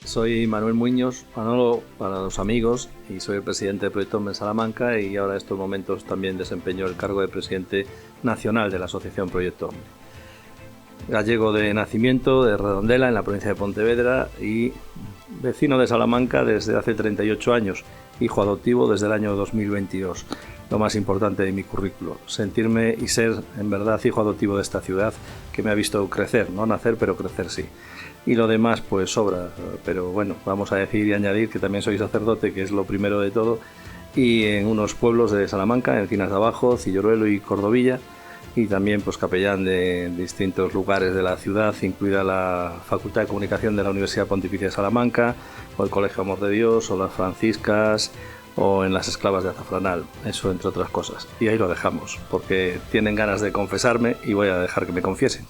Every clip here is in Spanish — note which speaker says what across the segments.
Speaker 1: Soy Manuel Muñoz, Manolo para los amigos, y soy el presidente del Proyecto Omne Salamanca, y ahora en estos momentos también desempeño el cargo de presidente nacional de la Asociación Proyecto Omne. Gallego de nacimiento, de Redondela, en la provincia de Pontevedra, y vecino de Salamanca desde hace 38 años, hijo adoptivo desde el año 2022. Lo más importante de mi currículo, sentirme y ser en verdad hijo adoptivo de esta ciudad que me ha visto crecer, no nacer, pero crecer sí. Y lo demás pues sobra, pero bueno, vamos a decir y añadir que también soy sacerdote, que es lo primero de todo, y en unos pueblos de Salamanca, en Encinas de Abajo, Cilloruelo y Cordovilla, y también pues capellán de distintos lugares de la ciudad, incluida la Facultad de Comunicación de la Universidad Pontificia de Salamanca, o el Colegio Amor de Dios, o las Franciscas, o en las Esclavas de Azafranal, eso entre otras cosas. Y ahí lo dejamos, porque tienen ganas de confesarme y voy a dejar que me confiesen.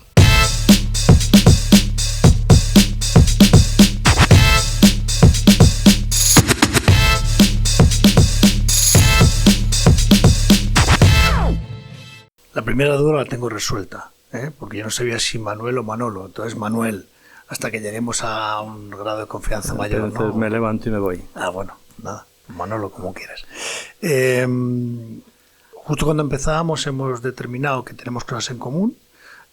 Speaker 2: La primera duda la tengo resuelta, porque yo no sabía si Manuel o Manolo, entonces Manuel, hasta que lleguemos a un grado de confianza mayor.
Speaker 1: Entonces me levanto y me voy.
Speaker 2: Bueno, nada, Manolo como quieras. Justo cuando empezábamos hemos determinado que tenemos cosas en común.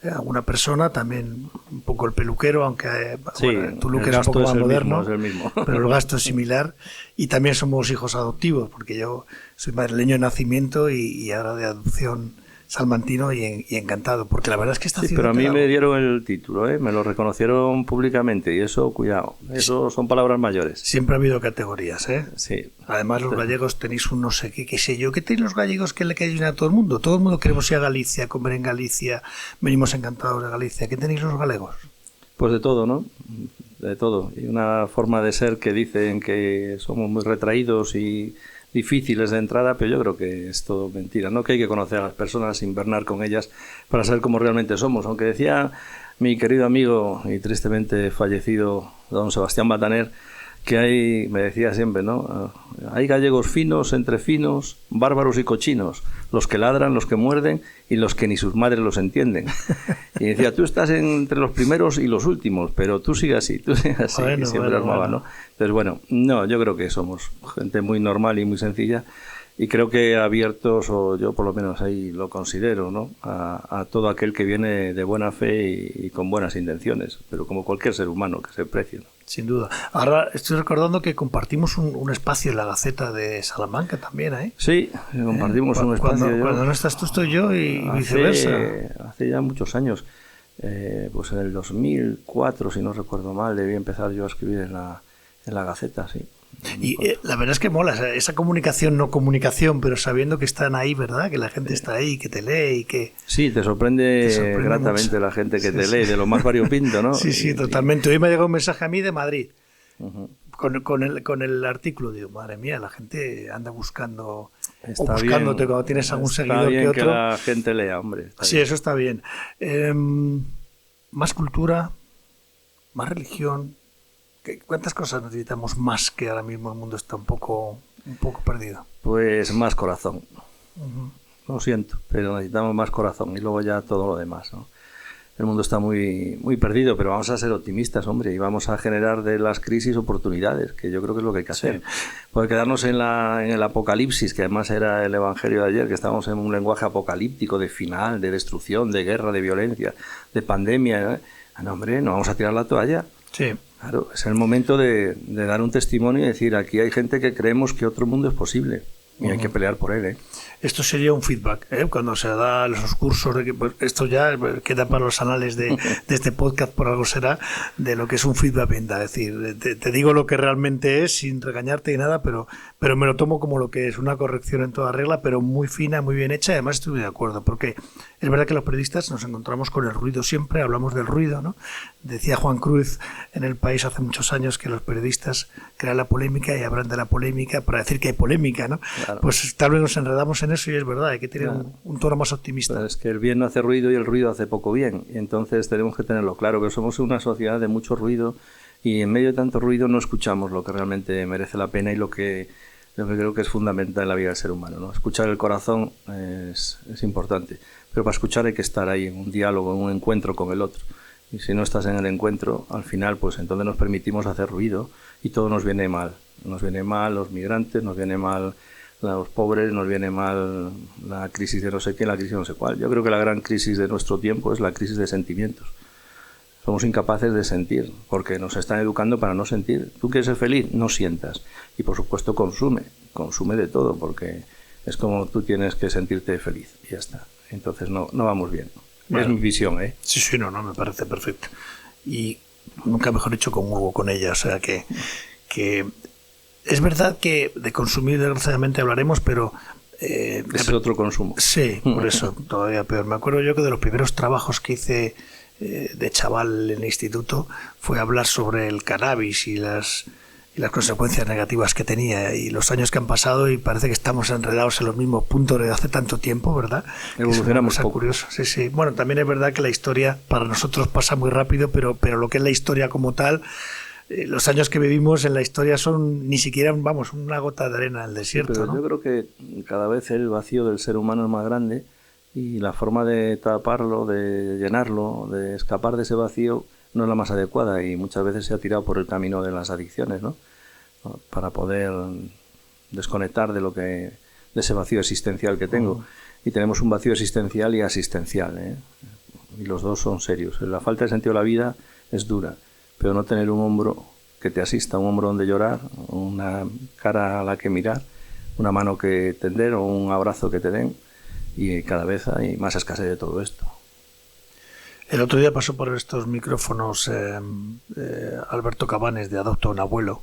Speaker 2: Alguna persona, también un poco el peluquero, aunque
Speaker 1: sí,
Speaker 2: bueno, tu look era un poco más moderno,
Speaker 1: es el mismo.
Speaker 2: Pero el gasto es similar. Y también somos hijos adoptivos, porque yo soy madrileño de nacimiento y ahora de adopción salmantino y encantado, porque la verdad es que esta ciudad...
Speaker 1: Pero a mí me dieron el título, me lo reconocieron públicamente, y eso, cuidado, eso son palabras mayores.
Speaker 2: Siempre ha habido categorías,
Speaker 1: Sí.
Speaker 2: Además los gallegos tenéis un no sé qué sé yo, ¿qué tenéis los gallegos que le caen a todo el mundo? Todo el mundo queremos ir a Galicia, comer en Galicia, venimos encantados de Galicia. ¿Qué tenéis los galegos?
Speaker 1: Pues de todo, ¿no? De todo. Y una forma de ser que dicen que somos muy retraídos y difíciles de entrada, pero yo creo que es todo mentira, ¿no? Que hay que conocer a las personas, invernar con ellas para saber cómo realmente somos. Aunque decía mi querido amigo y tristemente fallecido don Sebastián Bataner, que hay, me decía siempre, ¿no? Hay gallegos finos, entre finos, bárbaros y cochinos, los que ladran, los que muerden y los que ni sus madres los entienden. Y decía, tú estás entre los primeros y los últimos, pero tú sigas así,
Speaker 2: Bueno,
Speaker 1: y siempre armaba, ¿no? Entonces, bueno, no, yo creo que somos gente muy normal y muy sencilla, y creo que abiertos, o yo por lo menos ahí lo considero, ¿no? A todo aquel que viene de buena fe y con buenas intenciones, pero como cualquier ser humano que se precie, ¿no?
Speaker 2: Sin duda. Ahora estoy recordando que compartimos un espacio en la Gaceta de Salamanca también, ¿eh?
Speaker 1: Sí, compartimos un espacio.
Speaker 2: Cuando no estás tú, estoy yo y viceversa.
Speaker 1: Hace ya muchos años, pues en el 2004, si no recuerdo mal, debí empezar yo a escribir en la Gaceta, sí.
Speaker 2: Y la verdad es que mola esa comunicación, no comunicación, pero sabiendo que están ahí, ¿verdad? Que la gente está ahí, que te lee y que...
Speaker 1: Sí, te sorprende gratamente mucho la gente que te lee, de lo más variopinto, ¿no?
Speaker 2: Sí, totalmente. Hoy me ha llegado un mensaje a mí de Madrid, con el artículo. Digo, madre mía, la gente anda buscándote cuando tienes algún seguidor que otro.
Speaker 1: Que la gente lea, hombre.
Speaker 2: Sí, eso está bien. Más cultura, más religión... ¿Cuántas cosas necesitamos más que ahora mismo el mundo está un poco perdido?
Speaker 1: Pues más corazón. Lo siento, pero necesitamos más corazón y luego ya todo lo demás, ¿no? El mundo está muy, muy perdido, pero vamos a ser optimistas, hombre, y vamos a generar de las crisis oportunidades, que yo creo que es lo que hay que hacer. Porque quedarnos en el apocalipsis, que además era el evangelio de ayer, que estábamos en un lenguaje apocalíptico de final, de destrucción, de guerra, de violencia, de pandemia, No, hombre, no vamos a tirar la toalla.
Speaker 2: Sí.
Speaker 1: Claro, es el momento de dar un testimonio y decir, aquí hay gente que creemos que otro mundo es posible y hay que pelear por él,
Speaker 2: Esto sería un feedback, cuando se da esos cursos de que pues, esto ya queda para los anales de este podcast, por algo será, de lo que es un feedback venta. Es decir, te digo lo que realmente es sin regañarte y nada, pero me lo tomo como lo que es, una corrección en toda regla, pero muy fina, muy bien hecha, y además estoy de acuerdo, porque es verdad que los periodistas nos encontramos con el ruido siempre, hablamos del ruido, ¿no? Decía Juan Cruz en El País hace muchos años que los periodistas crean la polémica y hablan de la polémica para decir que hay polémica, ¿no? Claro. Pues tal vez nos enredamos en eso y es verdad, hay que tener un tono más optimista.
Speaker 1: Pero es que el bien no hace ruido y el ruido hace poco bien, y entonces tenemos que tenerlo claro, que somos una sociedad de mucho ruido y en medio de tanto ruido no escuchamos lo que realmente merece la pena y lo que creo que es fundamental en la vida del ser humano, ¿no? Escuchar el corazón es importante, pero para escuchar hay que estar ahí en un diálogo, en un encuentro con el otro. Y si no estás en el encuentro, al final, pues entonces nos permitimos hacer ruido y todo nos viene mal. Nos viene mal los migrantes, nos viene mal los pobres, nos viene mal la crisis de no sé qué, la crisis de no sé cuál. Yo creo que la gran crisis de nuestro tiempo es la crisis de sentimientos. Somos incapaces de sentir, porque nos están educando para no sentir. ¿Tú quieres ser feliz? No sientas. Y por supuesto consume de todo, porque es como tú tienes que sentirte feliz y ya está. Entonces no vamos bien. Bueno, es mi visión, ¿eh?
Speaker 2: Sí, no, me parece perfecto. Y nunca mejor dicho, comulgo con ella. O sea que es verdad que de consumir desgraciadamente hablaremos, pero...
Speaker 1: es otro consumo.
Speaker 2: Sí, por eso todavía peor. Me acuerdo yo que de los primeros trabajos que hice de chaval en el instituto fue hablar sobre el cannabis y las consecuencias negativas que tenía, y los años que han pasado, y parece que estamos enredados en los mismos puntos de hace tanto tiempo, ¿verdad?
Speaker 1: Evolucionamos poco.
Speaker 2: Curioso. Sí. Bueno, también es verdad que la historia para nosotros pasa muy rápido, pero lo que es la historia como tal, los años que vivimos en la historia son ni siquiera, una gota de arena en el desierto.
Speaker 1: Sí, pero
Speaker 2: ¿no?
Speaker 1: Yo creo que cada vez el vacío del ser humano es más grande, y la forma de taparlo, de llenarlo, de escapar de ese vacío no es la más adecuada, y muchas veces se ha tirado por el camino de las adicciones, ¿no? Para poder desconectar de ese vacío existencial que tengo. Y tenemos un vacío existencial y asistencial, ¿eh? Y los dos son serios. La falta de sentido de la vida es dura, pero no tener un hombro que te asista, un hombro donde llorar, una cara a la que mirar, una mano que tender o un abrazo que te den, y cada vez hay más escasez de todo esto.
Speaker 2: El otro día pasó por estos micrófonos Alberto Cabanes de Adopta un Abuelo,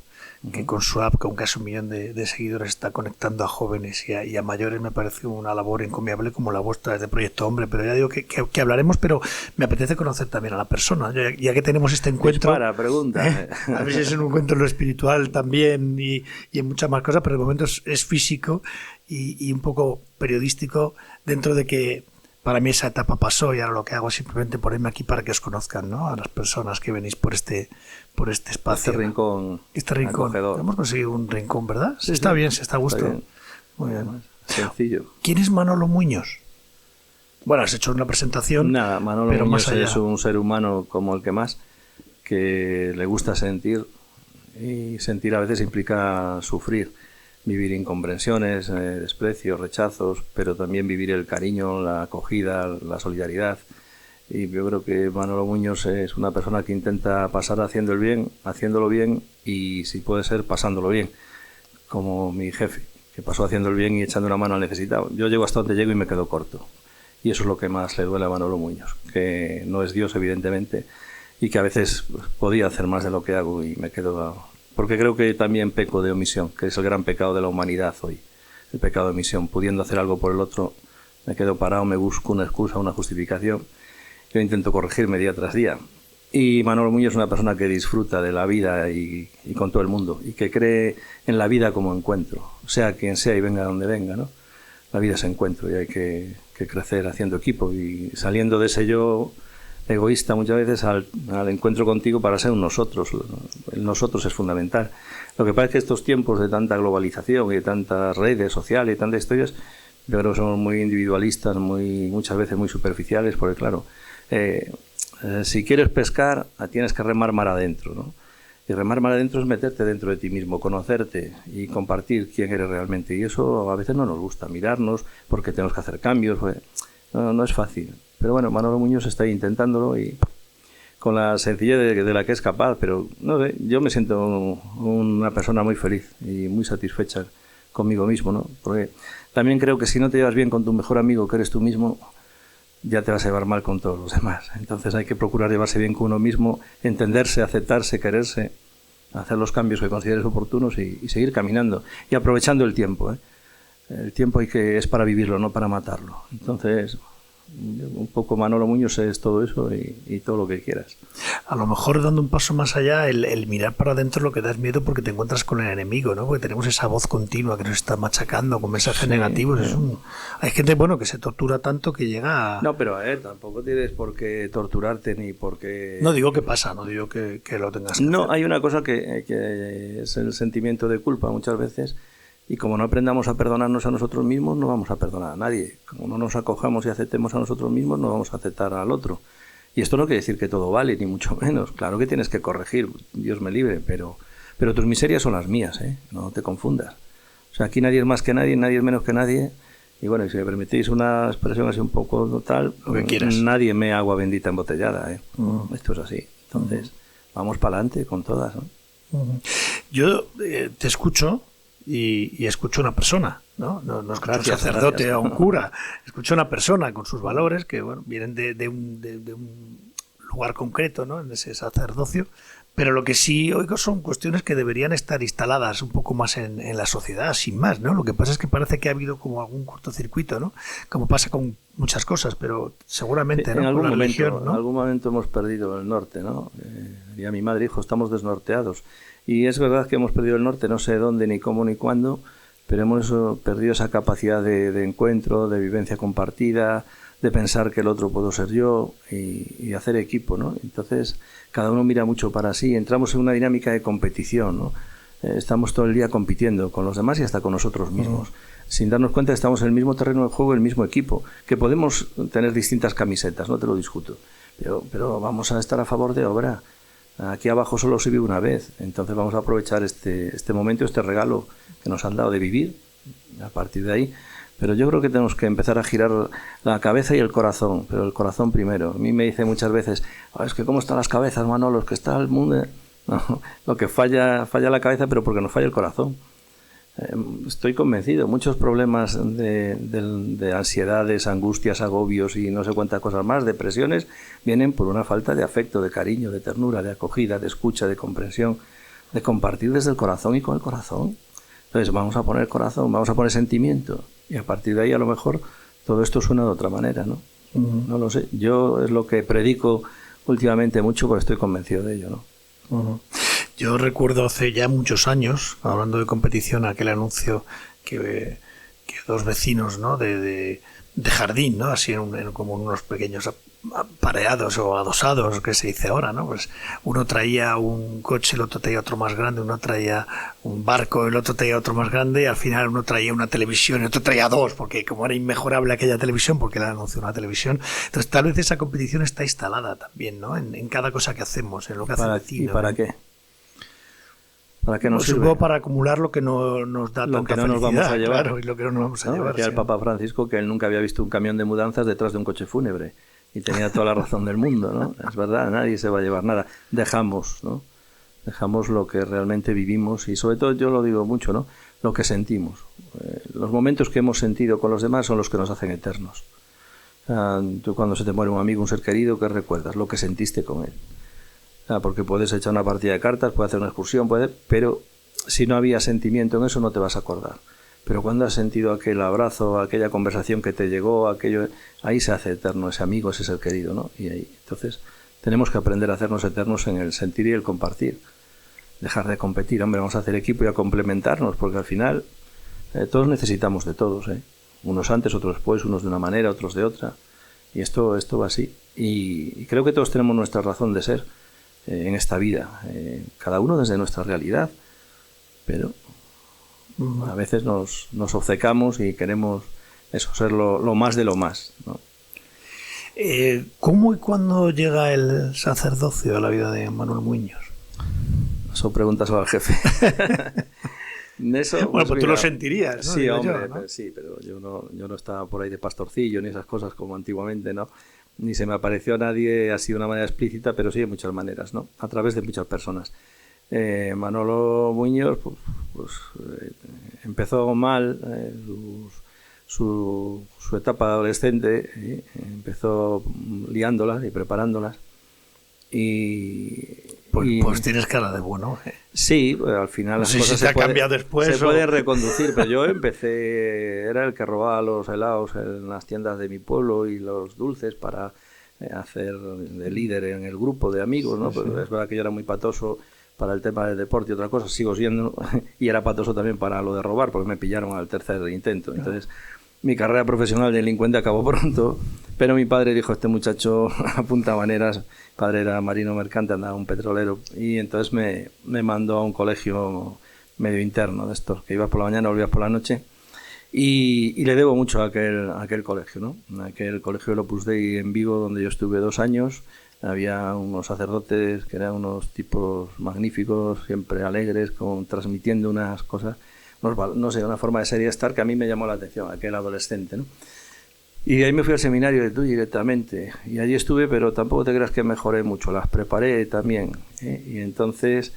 Speaker 2: que con su app, con casi 1 millón de seguidores, está conectando a jóvenes y a mayores. Me parece una labor encomiable como la vuestra desde Proyecto Hombre. Pero ya digo que hablaremos, pero me apetece conocer también a la persona, ya que tenemos este encuentro.
Speaker 1: Pregunta.
Speaker 2: A veces es un encuentro en lo espiritual también y en muchas más cosas, pero de momento es físico y un poco periodístico, dentro de que para mí esa etapa pasó, y ahora lo que hago es simplemente ponerme aquí para que os conozcan, ¿no? A las personas que venís por este espacio.
Speaker 1: Este rincón.
Speaker 2: Acogedor. Hemos conseguido un rincón, ¿verdad? Sí, está bien, se está a gusto.
Speaker 1: Está bien.
Speaker 2: Muy bien.
Speaker 1: Sencillo.
Speaker 2: ¿Quién es Manolo Muñoz? Bueno, has hecho una presentación.
Speaker 1: Nada, Manolo Muñoz es un ser humano como el que más, que le gusta sentir, y sentir a veces implica sufrir. Vivir incomprensiones, desprecios, rechazos, pero también vivir el cariño, la acogida, la solidaridad. Y yo creo que Manolo Muñoz es una persona que intenta pasar haciéndolo bien, y si puede ser pasándolo bien, como mi jefe, que pasó haciendo el bien y echando una mano al necesitado. Yo llego hasta donde llego y me quedo corto. Y eso es lo que más le duele a Manolo Muñoz, que no es Dios, evidentemente, y que a veces podía hacer más de lo que hago y me quedo... Porque creo que también peco de omisión, que es el gran pecado de la humanidad hoy. El pecado de omisión. Pudiendo hacer algo por el otro, me quedo parado, me busco una excusa, una justificación. Yo intento corregirme día tras día. Y Manolo Muñoz es una persona que disfruta de la vida y con todo el mundo, y que cree en la vida como encuentro, sea quien sea y venga donde venga, ¿no? La vida es encuentro, y hay que crecer haciendo equipo y saliendo de ese yo egoísta muchas veces al encuentro contigo para ser un nosotros. El nosotros es fundamental. Lo que pasa es que estos tiempos de tanta globalización y de tantas redes sociales y tantas historias, yo creo que somos muy individualistas, muchas veces muy superficiales, porque claro, si quieres pescar, tienes que remar mar adentro, ¿no? Y remar mar adentro es meterte dentro de ti mismo, conocerte y compartir quién eres realmente. Y eso a veces no nos gusta, mirarnos, porque tenemos que hacer cambios. No es fácil. Pero bueno, Manolo Muñoz está intentándolo, y con la sencillez de la que es capaz. Pero no sé, yo me siento una persona muy feliz y muy satisfecha conmigo mismo, ¿no? Porque también creo que si no te llevas bien con tu mejor amigo, que eres tú mismo, ya te vas a llevar mal con todos los demás. Entonces hay que procurar llevarse bien con uno mismo, entenderse, aceptarse, quererse, hacer los cambios que consideres oportunos y seguir caminando y aprovechando el tiempo, ¿eh? El tiempo es para vivirlo, no para matarlo. Entonces, un poco Manolo Muñoz es todo eso y todo lo que quieras.
Speaker 2: A lo mejor, dando un paso más allá, el mirar para adentro, lo que da es miedo, porque te encuentras con el enemigo, ¿no? Porque tenemos esa voz continua que nos está machacando con mensajes negativos. Hay gente, que se tortura tanto que llega a...
Speaker 1: No, pero tampoco tienes por qué torturarte ni por qué...
Speaker 2: No digo que pasa, no digo que lo tengas que hacer.
Speaker 1: Hay una cosa que es el sentimiento de culpa muchas veces. Y como no aprendamos a perdonarnos a nosotros mismos, no vamos a perdonar a nadie. Como no nos acojamos y aceptemos a nosotros mismos, no vamos a aceptar al otro. Y esto no quiere decir que todo vale, ni mucho menos. Claro que tienes que corregir, Dios me libre, pero tus miserias son las mías, ¿eh? No te confundas. O sea, aquí nadie es más que nadie, nadie es menos que nadie. Y bueno, y si me permitís una expresión así un poco total, nadie me agua bendita embotellada, ¿eh? Esto es así. Entonces, vamos para adelante con todas, ¿no?
Speaker 2: Yo te escucho y escucho a una persona, ¿no? No escucho a un sacerdote o a un cura, escucho a una persona con sus valores que, bueno, vienen de un lugar concreto, ¿no? En ese sacerdocio. Pero lo que sí oigo son cuestiones que deberían estar instaladas un poco más en la sociedad, sin más, ¿no? Lo que pasa es que parece que ha habido como algún cortocircuito, ¿no? Como pasa con muchas cosas, pero seguramente, ¿no?
Speaker 1: En algún momento, ¿no? En algún momento hemos perdido el norte, ¿no? Y a mi madre dijo, estamos desnorteados. Y es verdad que hemos perdido el norte, no sé dónde, ni cómo, ni cuándo, pero hemos perdido esa capacidad de encuentro, de vivencia compartida, de pensar que el otro puedo ser yo y hacer equipo, ¿no? Entonces, cada uno mira mucho para sí, entramos en una dinámica de competición, ¿no? Estamos todo el día compitiendo con los demás y hasta con nosotros mismos. Sin darnos cuenta, estamos en el mismo terreno de juego, el mismo equipo, que podemos tener distintas camisetas, no te lo discuto, pero vamos a estar a favor de obra. Aquí abajo solo se vive una vez, entonces vamos a aprovechar este momento, este regalo que nos han dado de vivir, a partir de ahí. Pero yo creo que tenemos que empezar a girar la cabeza y el corazón, pero el corazón primero. A mí me dice muchas veces, es que cómo están las cabezas, Manolo, es que está el mundo. No, lo que falla la cabeza, pero porque nos falla el corazón. Estoy convencido, muchos problemas de ansiedades, angustias, agobios y no sé cuántas cosas más, depresiones, vienen por una falta de afecto, de cariño, de ternura, de acogida, de escucha, de comprensión, de compartir desde el corazón y con el corazón. Entonces vamos a poner corazón, vamos a poner sentimiento y a partir de ahí a lo mejor todo esto suena de otra manera, ¿no? No lo sé, yo es lo que predico últimamente mucho porque estoy convencido de ello, ¿no?
Speaker 2: Yo recuerdo hace ya muchos años, hablando de competición, aquel anuncio que dos vecinos, ¿no? de jardín, ¿no? Así como unos pequeños apareados o adosados que se dice ahora, ¿no? Pues uno traía un coche, el otro traía otro más grande, uno traía un barco, el otro traía otro más grande y al final uno traía una televisión y otro traía dos, porque como era inmejorable aquella televisión, porque le anunció una televisión, entonces tal vez esa competición está instalada también, ¿no? En cada cosa que hacemos, en lo que hace el vecino.
Speaker 1: ¿Y para qué? ¿Para qué nos sirve?
Speaker 2: Supongo para acumular lo que no nos da
Speaker 1: lo
Speaker 2: tanta
Speaker 1: que no nos vamos a llevar.
Speaker 2: Claro, y lo que no nos vamos a llevar.
Speaker 1: Decía el Papa Francisco que él nunca había visto un camión de mudanzas detrás de un coche fúnebre. Y tenía toda la razón del mundo, ¿no? Es verdad, nadie se va a llevar nada. Dejamos, ¿no? Dejamos lo que realmente vivimos y sobre todo, yo lo digo mucho, ¿no? Lo que sentimos. Los momentos que hemos sentido con los demás son los que nos hacen eternos. Tú cuando se te muere un amigo, un ser querido, ¿qué recuerdas? Lo que sentiste con él. Porque puedes echar una partida de cartas, puedes hacer una excursión, pero si no había sentimiento en eso no te vas a acordar. Pero cuando has sentido aquel abrazo, aquella conversación que te llegó, aquello, ahí se hace eterno ese amigo, ese ser querido, ¿no? Y ahí, entonces, tenemos que aprender a hacernos eternos en el sentir y el compartir. Dejar de competir, hombre, vamos a hacer equipo y a complementarnos, porque al final todos necesitamos de todos, ¿eh? Unos antes, otros después, unos de una manera, otros de otra. Y esto va así. Y creo que todos tenemos nuestra razón de ser en esta vida, cada uno desde nuestra realidad, pero a veces nos obcecamos y queremos eso, ser lo más de lo más, ¿no?
Speaker 2: ¿Cómo y cuándo llega el sacerdocio a la vida de Manuel Muñoz?
Speaker 1: Eso preguntas al jefe. Eso,
Speaker 2: bueno, pues tú lo sentirías, ¿no?
Speaker 1: Sí, hombre, ¿no? Sí, pero yo no estaba por ahí de pastorcillo ni esas cosas como antiguamente, ¿no? Ni se me apareció a nadie así de una manera explícita, pero sí de muchas maneras, ¿no? A través de muchas personas. Manolo Muñoz empezó mal su etapa adolescente, empezó liándolas y preparándolas
Speaker 2: pues tienes cara de bueno.
Speaker 1: Sí, pues al final
Speaker 2: las cosas se
Speaker 1: pueden reconducir, pero yo era el que robaba los helados en las tiendas de mi pueblo y los dulces para hacer de líder en el grupo de amigos, ¿no? Pues es verdad que yo era muy patoso para el tema del deporte y otra cosa, sigo siendo, y era patoso también para lo de robar, porque me pillaron al tercer intento. Entonces, mi carrera profesional de delincuente acabó pronto, pero mi padre dijo, este muchacho apunta maneras. Mi padre era marino mercante, andaba un petrolero, y entonces me mandó a un colegio medio interno de estos, que ibas por la mañana, volvías por la noche, y le debo mucho a aquel colegio, ¿no? Aquel colegio del Opus Dei en Vigo, donde yo estuve 2 años, Había unos sacerdotes que eran unos tipos magníficos, siempre alegres, transmitiendo unas cosas, no sé, una forma de ser y estar que a mí me llamó la atención, aquel adolescente, ¿no? Y de ahí me fui al seminario de TUI directamente, y allí estuve, pero tampoco te creas que mejoré mucho, las preparé también, ¿eh? Y entonces,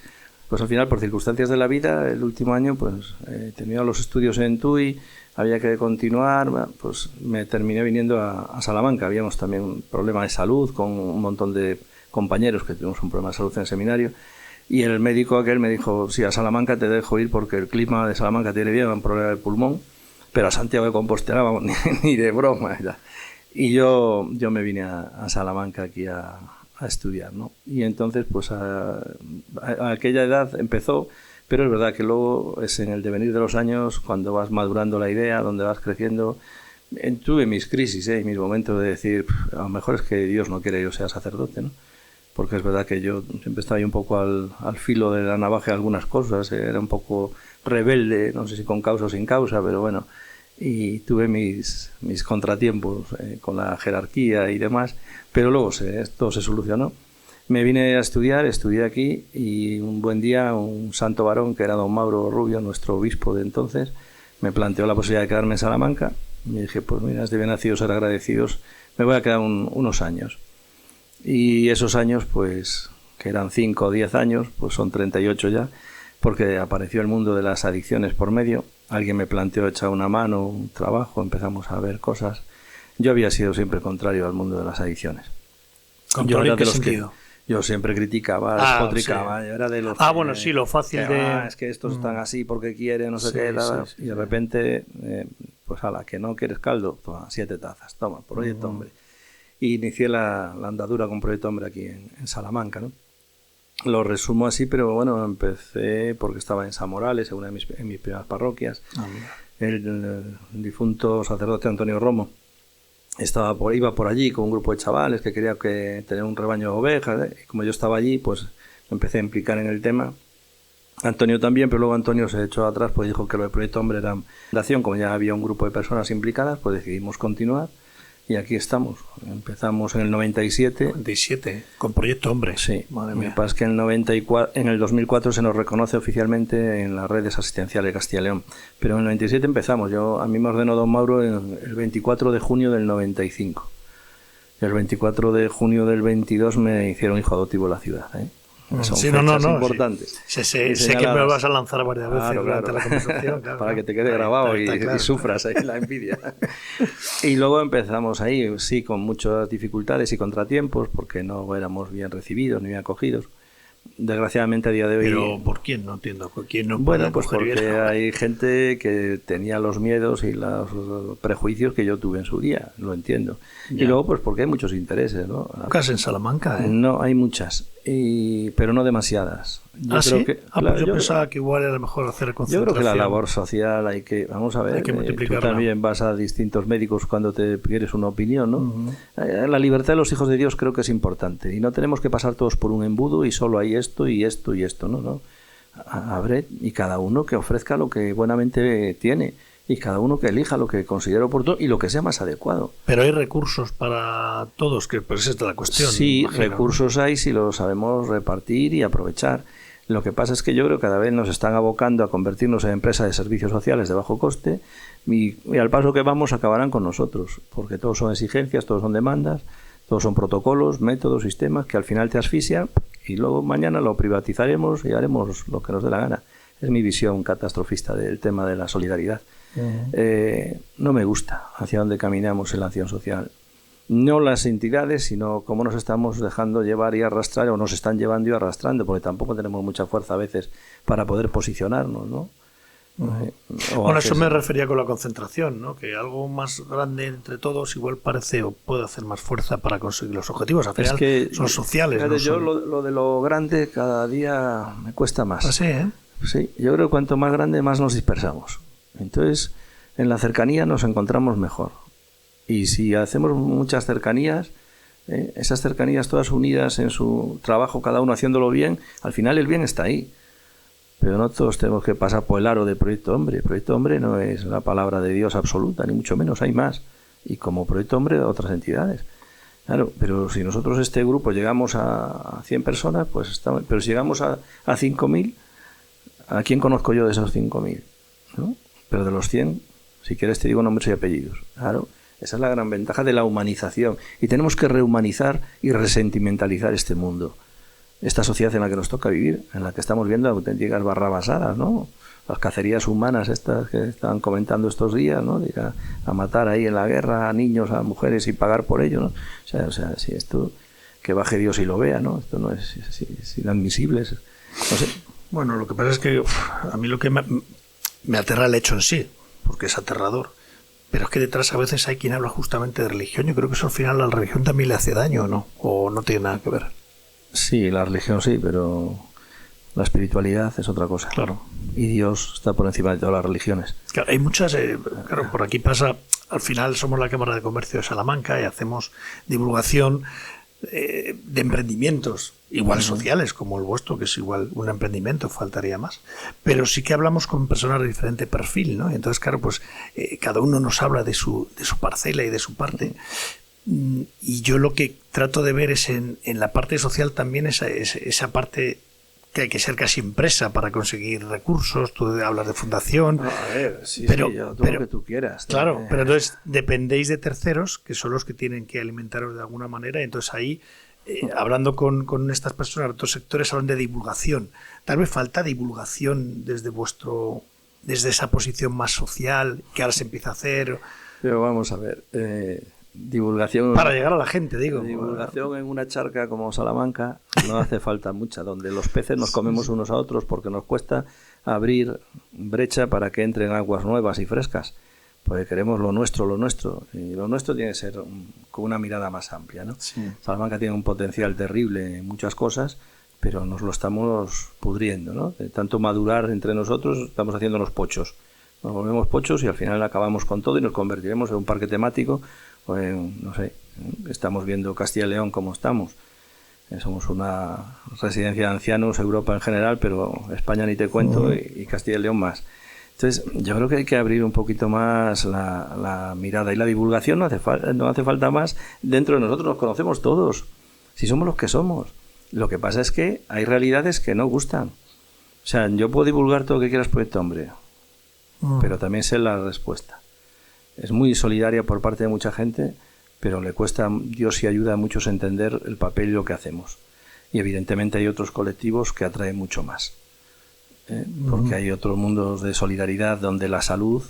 Speaker 1: pues al final, por circunstancias de la vida, el último año, pues terminé los estudios en TUI, había que continuar, pues me terminé viniendo a Salamanca. Habíamos también un problema de salud con un montón de compañeros que tuvimos un problema de salud en el seminario, y el médico aquel me dijo, sí, a Salamanca te dejo ir porque el clima de Salamanca tiene bien, un problema de pulmón, pero a Santiago de Compostela, vamos, ni de broma. Y yo me vine a Salamanca aquí a estudiar, ¿no? Y entonces, pues a aquella edad empezó. Pero es verdad que luego es en el devenir de los años, cuando vas madurando la idea, donde vas creciendo. Tuve mis crisis, mis momentos de decir, a lo mejor es que Dios no quiere que yo sea sacerdote, ¿no? Porque es verdad que yo siempre estaba ahí un poco al filo de la navaja de algunas cosas, era un poco rebelde, no sé si con causa o sin causa, pero bueno, y tuve mis contratiempos con la jerarquía y demás, pero luego todo se solucionó. Me vine a estudiar, estudié aquí y un buen día un santo varón que era don Mauro Rubio, nuestro obispo de entonces, me planteó la posibilidad de quedarme en Salamanca y dije, pues mira, es de bien nacidos ser agradecidos, me voy a quedar unos años. Y esos años, pues, que eran 5 o 10 años, pues son 38 ya, porque apareció el mundo de las adicciones por medio, alguien me planteó echar una mano, un trabajo, empezamos a ver cosas. Yo había sido siempre contrario al mundo de las adicciones.
Speaker 2: ¿Contrario en qué sentido?
Speaker 1: Yo siempre criticaba, despotricaba,
Speaker 2: sí.
Speaker 1: Yo era de los
Speaker 2: bueno, sí, lo fácil
Speaker 1: es que estos están así porque quieren, no sé qué, y de repente, pues a la que no quieres caldo, toma 7 tazas, toma, Proyecto Hombre. Y inicié la andadura con Proyecto Hombre aquí en Salamanca, ¿no? Lo resumo así, pero bueno, empecé porque estaba en San Morales, en una de mis primeras parroquias. El difunto sacerdote Antonio Romo iba por allí con un grupo de chavales que quería tener un rebaño de ovejas, y como yo estaba allí, pues me empecé a implicar en el tema. Antonio también, pero luego Antonio se echó atrás, pues dijo que lo de Proyecto Hombre era fundación, como ya había un grupo de personas implicadas, pues decidimos continuar y aquí estamos. Empezamos en el 97.
Speaker 2: 97, con Proyecto Hombre.
Speaker 1: Sí,
Speaker 2: madre
Speaker 1: mía.
Speaker 2: mía.
Speaker 1: Lo que pasa es que en el 2004 se nos reconoce oficialmente en las redes asistenciales de Castilla y León, pero en el 97 empezamos. A mí me ordenó don Mauro el 24 de junio del 95. Y el 24 de junio del 22 me hicieron hijo adoptivo de la ciudad, ¿eh? Son fechas importantes.
Speaker 2: Sí. Sé que me vas a lanzar varias veces durante la conversación.
Speaker 1: Para que te quede grabado y sufras ahí la envidia. Y luego empezamos ahí, sí, con muchas dificultades y contratiempos, porque no éramos bien recibidos ni bien acogidos. Desgraciadamente a día de hoy...
Speaker 2: ¿Pero por quién? No entiendo. ¿Por quién no
Speaker 1: bueno, pues porque hay gente que tenía los miedos y los prejuicios que yo tuve en su día, lo entiendo. Ya. Y luego pues porque hay muchos intereses, ¿no?
Speaker 2: ¿Casas en Salamanca?
Speaker 1: No, hay muchas, pero no demasiadas.
Speaker 2: Yo creo que, pues yo pensaba que igual era mejor hacer concentración.
Speaker 1: Yo creo que la labor social hay que, vamos a ver,
Speaker 2: hay que multiplicarla.
Speaker 1: Tú también vas a distintos médicos cuando te quieres una opinión, ¿no? La libertad de los hijos de Dios creo que es importante y no tenemos que pasar todos por un embudo y solo hay esto y esto y esto, ¿no? Abre y cada uno que ofrezca lo que buenamente tiene y cada uno que elija lo que considere oportuno y lo que sea más adecuado.
Speaker 2: Pero hay recursos para todos, que pues esta es la cuestión.
Speaker 1: Sí, recursos hay si los sabemos repartir y aprovechar. Lo que pasa es que yo creo que cada vez nos están abocando a convertirnos en empresas de servicios sociales de bajo coste y al paso que vamos acabarán con nosotros, porque todos son exigencias, todos son demandas, todos son protocolos, métodos, sistemas que al final te asfixian y luego mañana lo privatizaremos y haremos lo que nos dé la gana. Es mi visión catastrofista del tema de la solidaridad. No me gusta hacia dónde caminamos en la acción social. No las entidades, sino cómo nos estamos dejando llevar y arrastrar, o nos están llevando y arrastrando, porque tampoco tenemos mucha fuerza a veces para poder posicionarnos, ¿no?
Speaker 2: Bueno, eso me refería con la concentración, ¿no? Que algo más grande entre todos igual parece o puede hacer más fuerza para conseguir los objetivos. Al final
Speaker 1: es que,
Speaker 2: son sociales.
Speaker 1: Fíjate, yo lo de lo grande cada día me cuesta más.
Speaker 2: ¿Ah, sí, eh?
Speaker 1: Sí, yo creo que cuanto más grande más nos dispersamos. Entonces, en la cercanía nos encontramos mejor. Y si hacemos muchas cercanías, esas cercanías todas unidas en su trabajo, cada uno haciéndolo bien, al final el bien está ahí. Pero no todos tenemos que pasar por el aro de Proyecto Hombre. Proyecto Hombre no es la palabra de Dios absoluta, ni mucho menos, hay más. Y como Proyecto Hombre, otras entidades. Claro, pero si nosotros este grupo llegamos a 100 personas, pues estamos, pero si llegamos a 5.000, ¿a quién conozco yo de esos 5.000? ¿No? Pero de los 100, si quieres te digo nombres y apellidos. Claro, esa es la gran ventaja de la humanización. Y tenemos que rehumanizar y resentimentalizar este mundo. Esta sociedad en la que nos toca vivir, en la que estamos viendo auténticas barrabasadas, ¿no? Las cacerías humanas estas que estaban comentando estos días, ¿no? De ir a matar ahí en la guerra a niños, a mujeres y pagar por ello, ¿no? O sea, si esto, que baje Dios y lo vea, ¿no? Esto no es inadmisible. No sé.
Speaker 2: Bueno, lo que pasa es que a mí lo que me aterra el hecho en sí, porque es aterrador. Pero es que detrás a veces hay quien habla justamente de religión. Yo creo que eso al final a la religión también le hace daño, ¿no? O no tiene nada que ver.
Speaker 1: Sí, la religión sí, pero la espiritualidad es otra cosa.
Speaker 2: Claro.
Speaker 1: Y Dios está por encima de todas las religiones.
Speaker 2: Claro, hay muchas, claro, por aquí pasa, al final somos la Cámara de Comercio de Salamanca y hacemos divulgación de emprendimientos, igual sociales como el vuestro, que es igual un emprendimiento, faltaría más. Pero sí que hablamos con personas de diferente perfil, ¿no? Y entonces, claro, pues cada uno nos habla de su parcela y de su parte. Y yo lo que trato de ver es en la parte social también esa parte que hay que ser casi empresa para conseguir recursos. Tú hablas de fundación.
Speaker 1: A ver, sí,
Speaker 2: pero,
Speaker 1: todo lo que tú quieras.
Speaker 2: Claro, pero entonces dependéis de terceros, que son los que tienen que alimentaros de alguna manera. Entonces ahí, hablando con estas personas de otros sectores, hablan de divulgación. Tal vez falta divulgación desde esa posición más social que ahora se empieza a hacer.
Speaker 1: Pero vamos a ver... divulgación
Speaker 2: para llegar a la gente, digo.
Speaker 1: Divulgación en una charca como Salamanca no hace falta mucha, donde los peces nos comemos unos a otros porque nos cuesta abrir brecha para que entren aguas nuevas y frescas, porque queremos lo nuestro, y lo nuestro tiene que ser con una mirada más amplia, ¿no? Sí. Salamanca tiene un potencial terrible en muchas cosas, pero nos lo estamos pudriendo, ¿no? De tanto madurar entre nosotros, estamos haciéndonos pochos. Nos volvemos pochos y al final acabamos con todo y nos convertiremos en un parque temático. Pues, no sé, estamos viendo Castilla y León como estamos. Somos una residencia de ancianos, Europa en general, pero España ni te cuento y Castilla y León más. Entonces, yo creo que hay que abrir un poquito más la mirada. Y la divulgación no hace falta más. Dentro de nosotros nos conocemos todos. Si somos los que somos. Lo que pasa es que hay realidades que no gustan. O sea, yo puedo divulgar todo lo que quieras, Proyecto Hombre, pero también sé la respuesta. Es muy solidaria por parte de mucha gente, pero le cuesta, Dios y ayuda a muchos a entender el papel y lo que hacemos. Y evidentemente hay otros colectivos que atraen mucho más. Porque hay otros mundos de solidaridad donde la salud,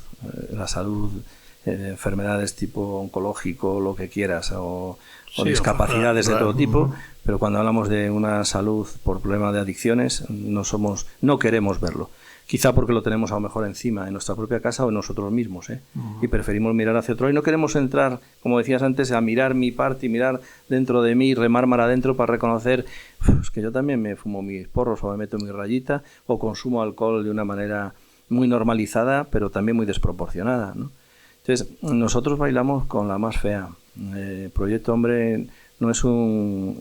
Speaker 1: enfermedades tipo oncológico, lo que quieras, o discapacidades de todo tipo, pero cuando hablamos de una salud por problema de adicciones, no queremos verlo. Quizá porque lo tenemos a lo mejor encima, en nuestra propia casa o en nosotros mismos, y preferimos mirar hacia otro. Y no queremos entrar, como decías antes, a mirar mi parte y mirar dentro de mí, remar mar adentro para reconocer es que yo también me fumo mis porros o me meto mi rayita o consumo alcohol de una manera muy normalizada, pero también muy desproporcionada, ¿no? Entonces, nosotros bailamos con la más fea. Proyecto Hombre no es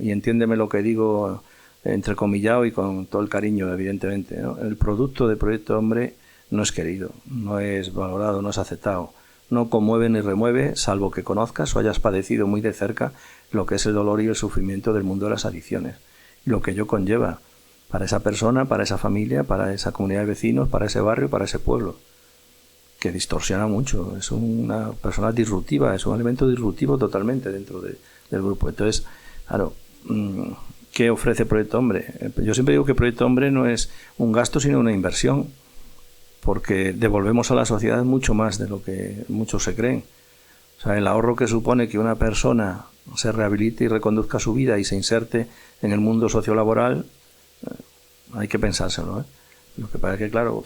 Speaker 1: y entiéndeme lo que digo... entrecomillado y con todo el cariño, evidentemente, ¿no? El producto de Proyecto Hombre no es querido, no es valorado, no es aceptado, no conmueve ni remueve, salvo que conozcas o hayas padecido muy de cerca lo que es el dolor y el sufrimiento del mundo de las adicciones, y lo que ello conlleva para esa persona, para esa familia, para esa comunidad de vecinos, para ese barrio, para ese pueblo, que distorsiona mucho, es una persona disruptiva, es un elemento disruptivo totalmente dentro del grupo. Entonces, claro, ¿qué ofrece Proyecto Hombre? Yo siempre digo que Proyecto Hombre no es un gasto, sino una inversión, porque devolvemos a la sociedad mucho más de lo que muchos se creen. O sea, el ahorro que supone que una persona se rehabilite y reconduzca su vida y se inserte en el mundo sociolaboral, hay que pensárselo, ¿eh? Lo que pasa es que, claro,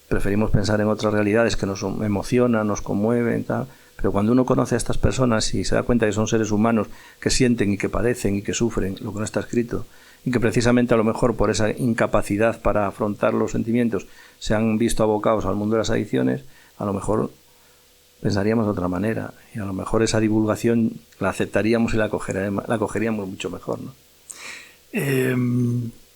Speaker 1: preferimos pensar en otras realidades que nos emocionan, nos conmueven, tal. Pero cuando uno conoce a estas personas y se da cuenta que son seres humanos que sienten y que padecen y que sufren lo que no está escrito, y que precisamente a lo mejor por esa incapacidad para afrontar los sentimientos se han visto abocados al mundo de las adicciones, a lo mejor pensaríamos de otra manera, y a lo mejor esa divulgación la aceptaríamos y la cogeríamos mucho mejor, ¿no?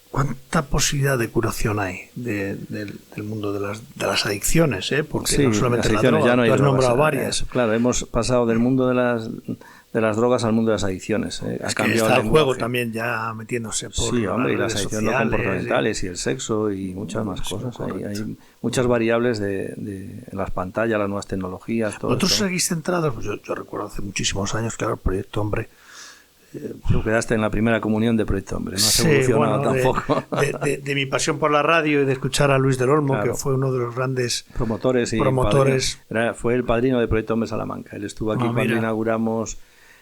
Speaker 2: ¿Cuánta posibilidad de curación hay del mundo de las adicciones? Porque sí, no solamente
Speaker 1: las adicciones, ya no hay
Speaker 2: tú has
Speaker 1: drogas,
Speaker 2: nombrado varias.
Speaker 1: Claro, hemos pasado del mundo de las drogas al mundo de las adicciones. Ha cambiado
Speaker 2: está el juego
Speaker 1: lenguaje.
Speaker 2: También ya metiéndose por
Speaker 1: Sí, hombre, y las
Speaker 2: redes
Speaker 1: adicciones no
Speaker 2: sociales,
Speaker 1: comportamentales y el sexo y muchas más cosas.
Speaker 2: Correcto.
Speaker 1: Hay muchas variables de las pantallas, las nuevas tecnologías, todo
Speaker 2: ¿Vosotros
Speaker 1: eso.
Speaker 2: seguís centrados? Pues yo recuerdo hace muchísimos años, claro, el Proyecto Hombre.
Speaker 1: Tú quedaste en la primera comunión de Proyecto Hombre, no has evolucionado tampoco.
Speaker 2: De mi pasión por la radio y de escuchar a Luis del Olmo,
Speaker 1: Claro.
Speaker 2: que fue uno de los grandes
Speaker 1: promotores. Fue el padrino de Proyecto Hombre Salamanca. Él estuvo aquí cuando inauguramos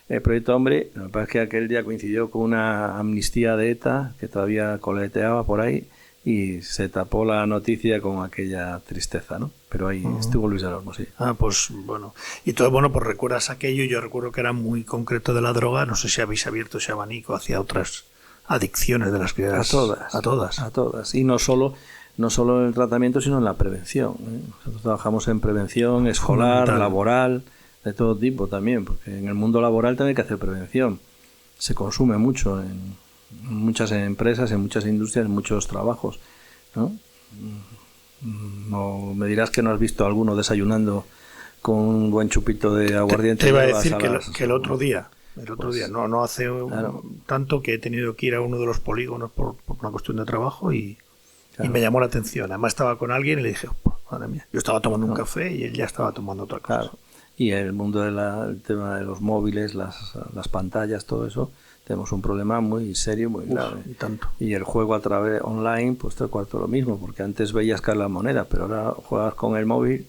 Speaker 1: el Proyecto Hombre. Lo que pasa es que aquel día coincidió con una amnistía de ETA que todavía coleteaba por ahí y se tapó la noticia con aquella tristeza, ¿no? Pero ahí estuvo Luis del Olmo, sí.
Speaker 2: Pues bueno. Y todo, bueno, pues recuerdas aquello. Yo recuerdo que era muy concreto de la droga. No sé si habéis abierto ese abanico hacia otras adicciones de las que
Speaker 1: A todas. Y no solo en el tratamiento, sino en la prevención. Nosotros trabajamos en prevención escolar, laboral, de todo tipo también, porque en el mundo laboral también hay que hacer prevención. Se consume mucho en muchas empresas, en muchas industrias, en muchos trabajos, ¿no? No me dirás que no has visto a alguno desayunando con un buen chupito de aguardiente.
Speaker 2: Te iba a decir que el otro día, no hace
Speaker 1: claro.
Speaker 2: tanto, que he tenido que ir a uno de los polígonos por una cuestión de trabajo y me llamó la atención. Además estaba con alguien y le dije, madre mía, yo estaba tomando un café y él ya estaba tomando otra cosa.
Speaker 1: Claro. Y en el mundo del tema de los móviles, las pantallas, todo eso, tenemos un problema muy serio, muy grave.
Speaker 2: Y tanto.
Speaker 1: Y el juego a través online, pues tres cuartos lo mismo, porque antes veías caer la moneda, pero ahora juegas con el móvil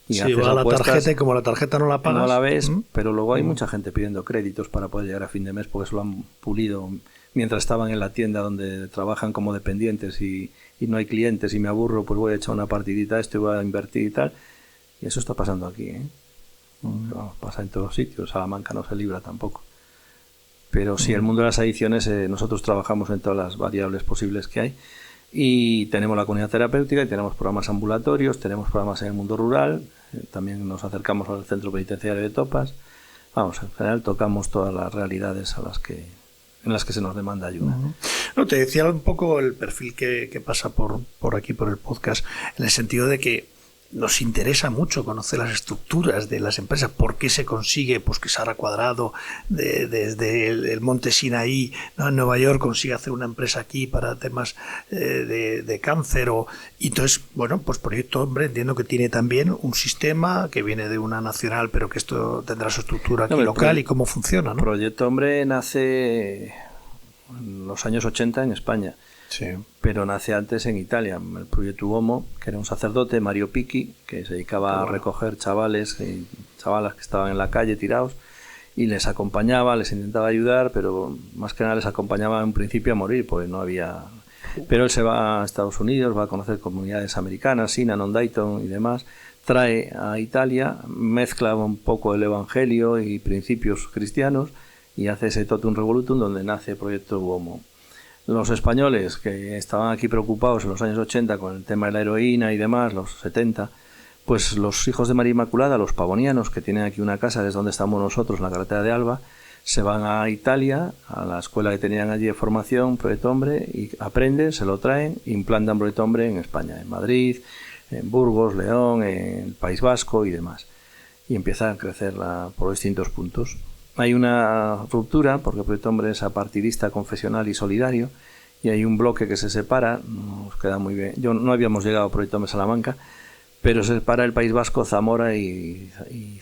Speaker 1: y haces
Speaker 2: va
Speaker 1: apuestas,
Speaker 2: la tarjeta y como la tarjeta no la pagas,
Speaker 1: no la ves, pero luego hay mucha gente pidiendo créditos para poder llegar a fin de mes porque eso lo han pulido mientras estaban en la tienda donde trabajan como dependientes y no hay clientes y me aburro, pues voy a echar una partidita a esto y voy a invertir y tal. Y eso está pasando aquí, ¿eh? Pasa en todos sitios. Salamanca no se libra tampoco. Pero sí, el mundo de las adicciones, nosotros trabajamos en todas las variables posibles que hay y tenemos la comunidad terapéutica y tenemos programas ambulatorios, tenemos programas en el mundo rural, también nos acercamos al centro penitenciario de Topas. Vamos, en general tocamos todas las realidades en las que se nos demanda ayuda.
Speaker 2: No, te decía un poco el perfil que pasa por aquí, por el podcast, en el sentido de que nos interesa mucho conocer las estructuras de las empresas, por qué se consigue, pues que Sara Cuadrado desde el Monte Sinaí, ¿no?, en Nueva York consigue hacer una empresa aquí para temas de cáncer y entonces, bueno, pues Proyecto Hombre entiendo que tiene también un sistema que viene de una nacional, pero que esto tendrá su estructura aquí local y cómo funciona, ¿no?
Speaker 1: Proyecto Hombre nace en los años 80 en España.
Speaker 2: Sí.
Speaker 1: Pero nace antes en Italia. El Proyecto Uomo, que era un sacerdote, Mario Picchi, que se dedicaba a recoger chavales y chavalas que estaban en la calle tirados y les acompañaba, les intentaba ayudar, pero más que nada les acompañaba en principio a morir, porque no había... Pero él se va a Estados Unidos, va a conocer comunidades americanas, Synanon, Dayton y demás, trae a Italia, mezcla un poco el evangelio y principios cristianos y hace ese totum revolutum donde nace Proyecto Uomo. Los españoles que estaban aquí preocupados en los años 80 con el tema de la heroína y demás, los 70, pues los hijos de María Inmaculada, los pavonianos, que tienen aquí una casa desde donde estamos nosotros, en la carretera de Alba, se van a Italia, a la escuela que tenían allí de formación, Proyecto Hombre, y aprenden, se lo traen, implantan Proyecto Hombre en España, en Madrid, en Burgos, León, en el País Vasco y demás. Y empieza a crecer por distintos puntos. Hay una ruptura porque Proyecto Hombre es apartidista, confesional y solidario y hay un bloque que se separa, nos queda muy bien. No habíamos llegado a Proyecto Hombre Salamanca, pero se separa el País Vasco, Zamora y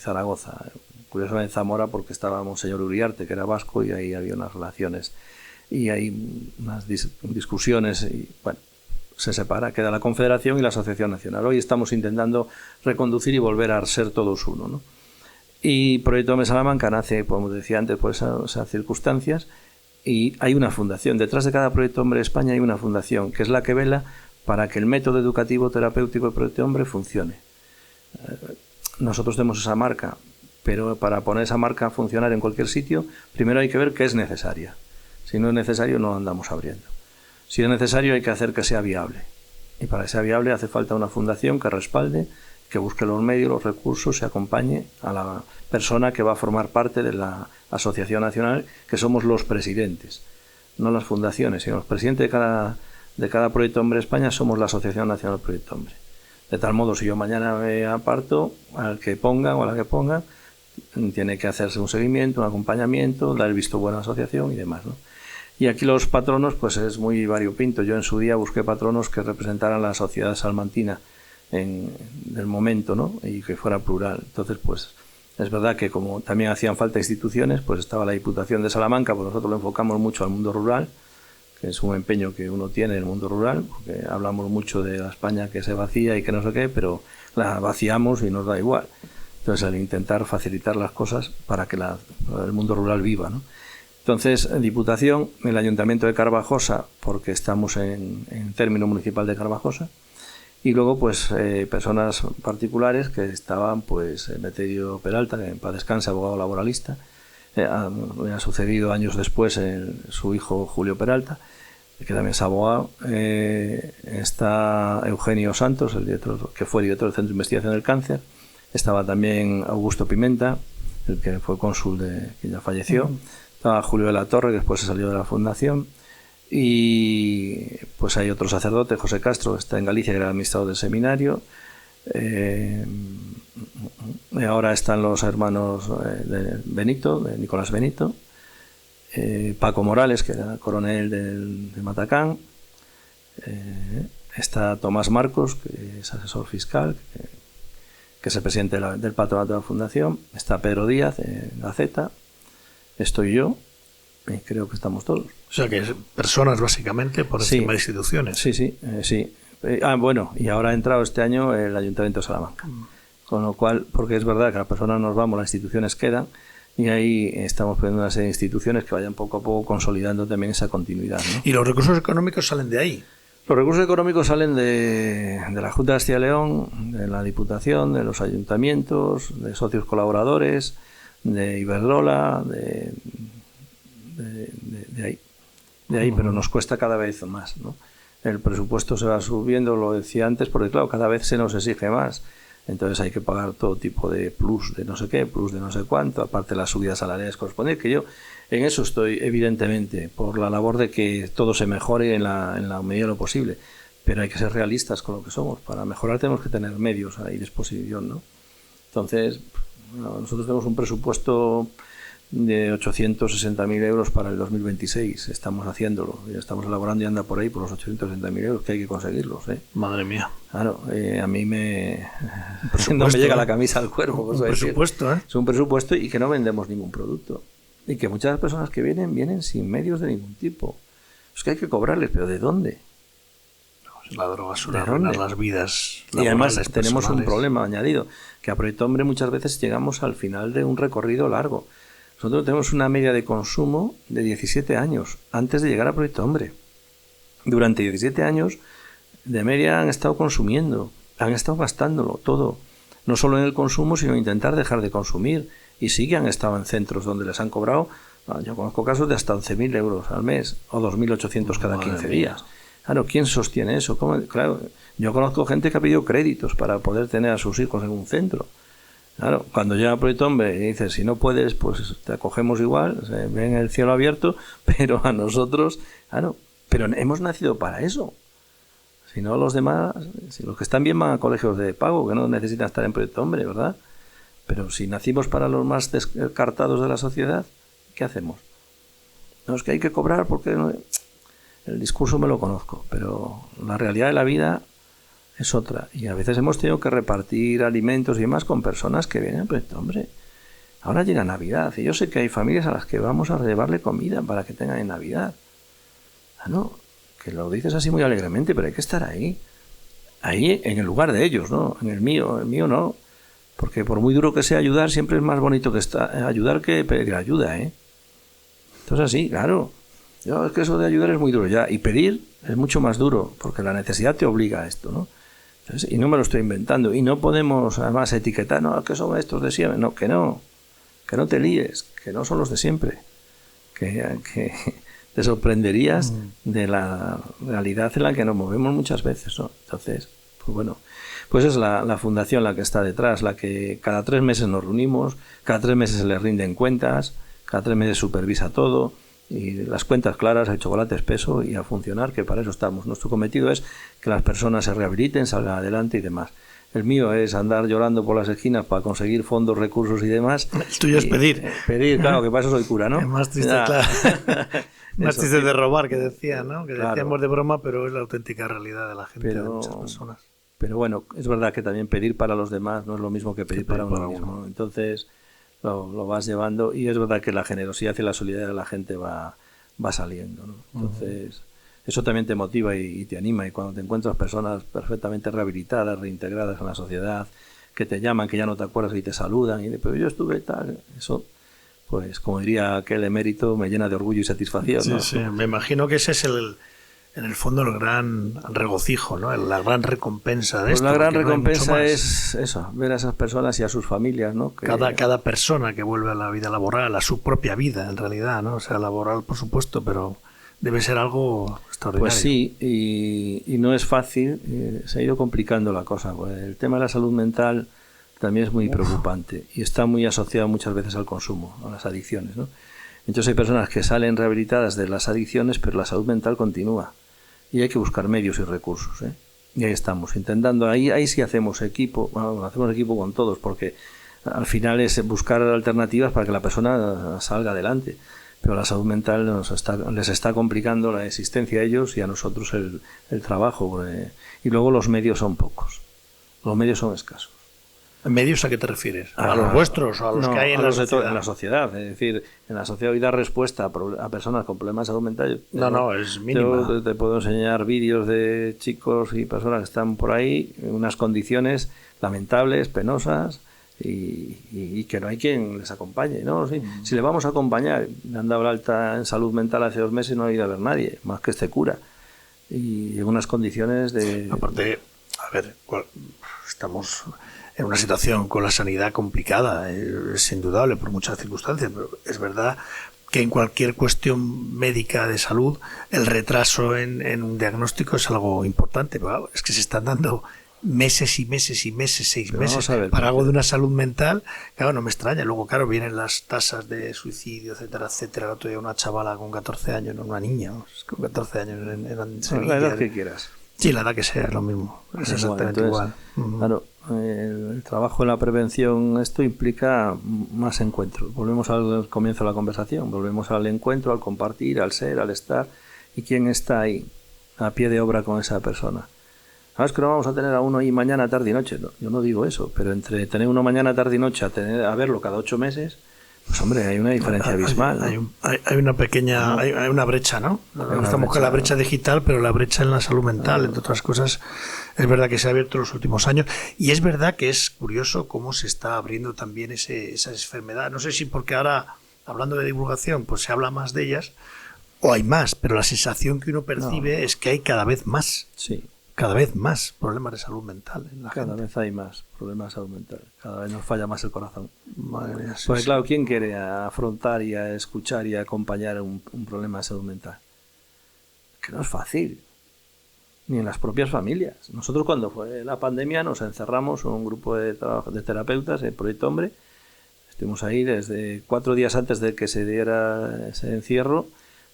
Speaker 1: Zaragoza. Curiosamente Zamora porque estaba Monseñor Uriarte, que era vasco, y ahí había unas relaciones y hay unas discusiones y bueno, se separa, queda la Confederación y la Asociación Nacional. Hoy estamos intentando reconducir y volver a ser todos uno, ¿no? Y Proyecto Hombre Salamanca nace, como decía antes, por esas circunstancias y hay una fundación. Detrás de cada Proyecto Hombre de España hay una fundación que es la que vela para que el método educativo terapéutico de Proyecto Hombre funcione. Nosotros tenemos esa marca, pero para poner esa marca a funcionar en cualquier sitio, primero hay que ver que es necesaria. Si no es necesario, no andamos abriendo. Si es necesario, hay que hacer que sea viable. Y para que sea viable hace falta una fundación que respalde, que busque los medios, los recursos, se acompañe a la persona que va a formar parte de la Asociación Nacional, que somos los presidentes, no las fundaciones, sino los presidentes de cada Proyecto Hombre de España somos la Asociación Nacional Proyecto Hombre. De tal modo, si yo mañana me aparto, al que pongan o a la que pongan, tiene que hacerse un seguimiento, un acompañamiento, dar el visto bueno a la asociación y demás, ¿no? Y aquí los patronos, pues es muy variopinto. Yo en su día busqué patronos que representaran la sociedad salmantina del momento, ¿no? Y que fuera plural. Entonces, pues es verdad que como también hacían falta instituciones, pues estaba la Diputación de Salamanca, pues nosotros lo enfocamos mucho al mundo rural, que es un empeño que uno tiene en el mundo rural, porque hablamos mucho de la España que se vacía y que no sé qué, pero la vaciamos y nos da igual. Entonces, el intentar facilitar las cosas para que el mundo rural viva, ¿no? Entonces, Diputación, el Ayuntamiento de Carvajosa, porque estamos en término municipal de Carvajosa, y luego, pues, personas particulares que estaban, pues, Emeterio Peralta, que en paz descanse, abogado laboralista, le ha sucedido años después su hijo Julio Peralta, que también es abogado. Está Eugenio Santos, que fue director del Centro de Investigación del Cáncer. Estaba también Augusto Pimenta, el que fue cónsul que ya falleció. Estaba Julio de la Torre, que después se salió de la fundación. Y pues hay otro sacerdote, José Castro, que está en Galicia, que era administrador del seminario. Y ahora están los hermanos de Nicolás Benito. Paco Morales, que era coronel de Matacán. Está Tomás Marcos, que es asesor fiscal, que es el presidente del patronato de la fundación. Está Pedro Díaz, de Gaceta. Estoy yo, y creo que estamos todos.
Speaker 2: O sea, que personas básicamente por encima de instituciones.
Speaker 1: Sí. Bueno, y ahora ha entrado este año el Ayuntamiento de Salamanca. Con lo cual, porque es verdad que las personas nos vamos, las instituciones quedan, y ahí estamos poniendo una serie de instituciones que vayan poco a poco consolidando también esa continuidad, ¿no?
Speaker 2: ¿Y los recursos económicos salen de ahí?
Speaker 1: Los recursos económicos salen de la Junta de Castilla y León, de la Diputación, de los ayuntamientos, de socios colaboradores, de Iberdrola, de ahí. De ahí, pero nos cuesta cada vez más, ¿no? El presupuesto se va subiendo, lo decía antes, porque claro, cada vez se nos exige más. Entonces hay que pagar todo tipo de plus de no sé qué, plus de no sé cuánto, aparte las subidas salariales correspondientes, que yo en eso estoy evidentemente, por la labor de que todo se mejore en la medida de lo posible, pero hay que ser realistas con lo que somos. Para mejorar tenemos que tener medios a disposición, ¿no? Entonces, bueno, nosotros tenemos un presupuesto de 860.000 euros para el 2026. Estamos haciéndolo, ya estamos elaborando y anda por ahí por los 860.000 euros, que hay que conseguirlos, ¿eh?
Speaker 2: Madre mía.
Speaker 1: Claro, a mí no me llega la camisa al cuerpo.
Speaker 2: Un presupuesto, ¿eh?
Speaker 1: Es un presupuesto y que no vendemos ningún producto. Y que muchas personas que vienen sin medios de ningún tipo. Es que hay que cobrarles, pero ¿de dónde?
Speaker 2: La droga suele arruinar las vidas.
Speaker 1: Y además tenemos un problema añadido, que a Proyecto Hombre muchas veces llegamos al final de un recorrido largo. Nosotros tenemos una media de consumo de 17 años antes de llegar a Proyecto Hombre. Durante 17 años de media han estado consumiendo, han estado gastándolo todo, no solo en el consumo, sino en intentar dejar de consumir. Y sí que han estado en centros donde les han cobrado, yo conozco casos de hasta 11.000 euros al mes o 2.800 cada 15 días. Claro, ¿quién sostiene eso? Claro, yo conozco gente que ha pedido créditos para poder tener a sus hijos en un centro. Claro, cuando llega Proyecto Hombre y dices, si no puedes, pues te acogemos igual, ven el cielo abierto, pero a nosotros, claro, pero hemos nacido para eso. Si no, los demás, si los que están bien van a colegios de pago, que no necesitan estar en Proyecto Hombre, ¿verdad? Pero si nacimos para los más descartados de la sociedad, ¿qué hacemos? No, es que hay que cobrar porque el discurso me lo conozco, pero la realidad de la vida es otra. Y a veces hemos tenido que repartir alimentos y demás con personas que vienen, pues hombre, ahora llega Navidad y yo sé que hay familias a las que vamos a llevarle comida para que tengan en Navidad. No, que lo dices así muy alegremente, pero hay que estar ahí en el lugar de ellos, ¿no? En el mío no, porque por muy duro que sea ayudar, siempre es más bonito que ayudar que pedir ayuda, ¿eh? Entonces así, claro, es que eso de ayudar es muy duro ya, y pedir es mucho más duro, porque la necesidad te obliga a esto, ¿no? Entonces, y no me lo estoy inventando, y no podemos además etiquetar, no, que son estos de siempre, no, que no te líes, que no son los de siempre, que te sorprenderías de la realidad en la que nos movemos muchas veces, ¿no? Entonces, pues bueno, pues es la fundación la que está detrás, la que cada 3 meses nos reunimos, cada 3 meses se les rinden cuentas, cada 3 meses supervisa todo, y las cuentas claras, el chocolate espeso y a funcionar, que para eso estamos. Nuestro cometido es que las personas se rehabiliten, salgan adelante y demás. El mío es andar llorando por las esquinas para conseguir fondos, recursos y demás.
Speaker 2: El tuyo es pedir.
Speaker 1: Pedir, claro, que para eso soy cura, ¿no?
Speaker 2: Es más triste, claro. Más triste de robar, que decía, ¿no? Que decíamos de broma, pero es la auténtica realidad de la gente, de muchas personas.
Speaker 1: Pero bueno, es verdad que también pedir para los demás no es lo mismo que pedir para uno mismo. Entonces lo vas llevando, y es verdad que la generosidad y la solidaridad de la gente va saliendo, ¿no? Entonces eso también te motiva y te anima, y cuando te encuentras personas perfectamente rehabilitadas, reintegradas en la sociedad, que te llaman, que ya no te acuerdas y te saludan, y pero yo estuve tal, eso, pues como diría aquel emérito, me llena de orgullo y satisfacción, ¿no?
Speaker 2: Sí, me imagino que ese es en el fondo el gran regocijo, ¿no? La gran recompensa de esto.
Speaker 1: La gran recompensa es eso, ver a esas personas y a sus familias, ¿no? Que
Speaker 2: cada persona que vuelve a la vida laboral, a su propia vida en realidad, ¿no? O sea, laboral por supuesto, pero debe ser algo extraordinario.
Speaker 1: Pues sí, y no es fácil, se ha ido complicando la cosa, pues el tema de la salud mental también es muy preocupante y está muy asociado muchas veces al consumo, a las adicciones, ¿no? Entonces hay personas que salen rehabilitadas de las adicciones, pero la salud mental continúa. Y hay que buscar medios y recursos, ¿eh? Y ahí estamos, intentando, ahí sí hacemos equipo con todos, porque al final es buscar alternativas para que la persona salga adelante. Pero la salud mental les está complicando la existencia a ellos y a nosotros el trabajo. Y luego los medios son pocos, los medios son escasos.
Speaker 2: ¿Medios a qué te refieres? ¿A los vuestros o a los que hay en la sociedad?
Speaker 1: En la sociedad, es decir, en la sociedad hoy dar respuesta a personas con problemas de salud mental.
Speaker 2: Es mínima.
Speaker 1: Yo te puedo enseñar vídeos de chicos y personas que están por ahí en unas condiciones lamentables, penosas, y que no hay quien les acompañe, ¿no? Si le vamos a acompañar, me han dado el alta en salud mental hace 2 meses y no ha ido a ver nadie, más que este cura. Y en unas condiciones de...
Speaker 2: Aparte, a ver, estamos en una situación con la sanidad complicada, es indudable por muchas circunstancias, pero es verdad que en cualquier cuestión médica de salud el retraso en un diagnóstico es algo importante, pero es que se están dando meses y meses y meses, 6 meses para algo de una salud mental. Claro, no me extraña. Luego, claro, vienen las tasas de suicidio, etcétera, etcétera. El otro día una chavala con 14 años, no una niña, con 14 años en Sevilla.
Speaker 1: La edad que quieras.
Speaker 2: Sí, la edad que sea, es lo mismo. Es exactamente igual.
Speaker 1: Claro, el trabajo en la prevención, esto implica más encuentros. Volvemos al comienzo de la conversación, volvemos al encuentro, al compartir, al ser, al estar. ¿Y quién está ahí, a pie de obra con esa persona? ¿Sabes que no vamos a tener a uno ahí mañana, tarde y noche? No, yo no digo eso, pero entre tener uno mañana, tarde y noche a verlo cada 8 meses, pues hombre, hay una diferencia abismal, ¿no?
Speaker 2: Hay una pequeña, hay una brecha, ¿no? Estamos con la brecha digital, pero la brecha en la salud mental, entre otras cosas, es verdad que se ha abierto en los últimos años, y es verdad que es curioso cómo se está abriendo también esa enfermedad. No sé si porque ahora, hablando de divulgación, pues se habla más de ellas, o hay más, pero la sensación que uno percibe es que hay cada vez más.
Speaker 1: Sí.
Speaker 2: Cada vez más problemas de salud mental en la gente.
Speaker 1: Cada vez hay más problemas de salud mental. Cada vez nos falla más el corazón.
Speaker 2: Madre mía, sí,
Speaker 1: Porque claro, ¿quién quiere afrontar y a escuchar y a acompañar un problema de salud mental? Que no es fácil. Ni en las propias familias. Nosotros cuando fue la pandemia nos encerramos un grupo de terapeutas, el Proyecto Hombre. Estuvimos ahí desde 4 días antes de que se diera ese encierro.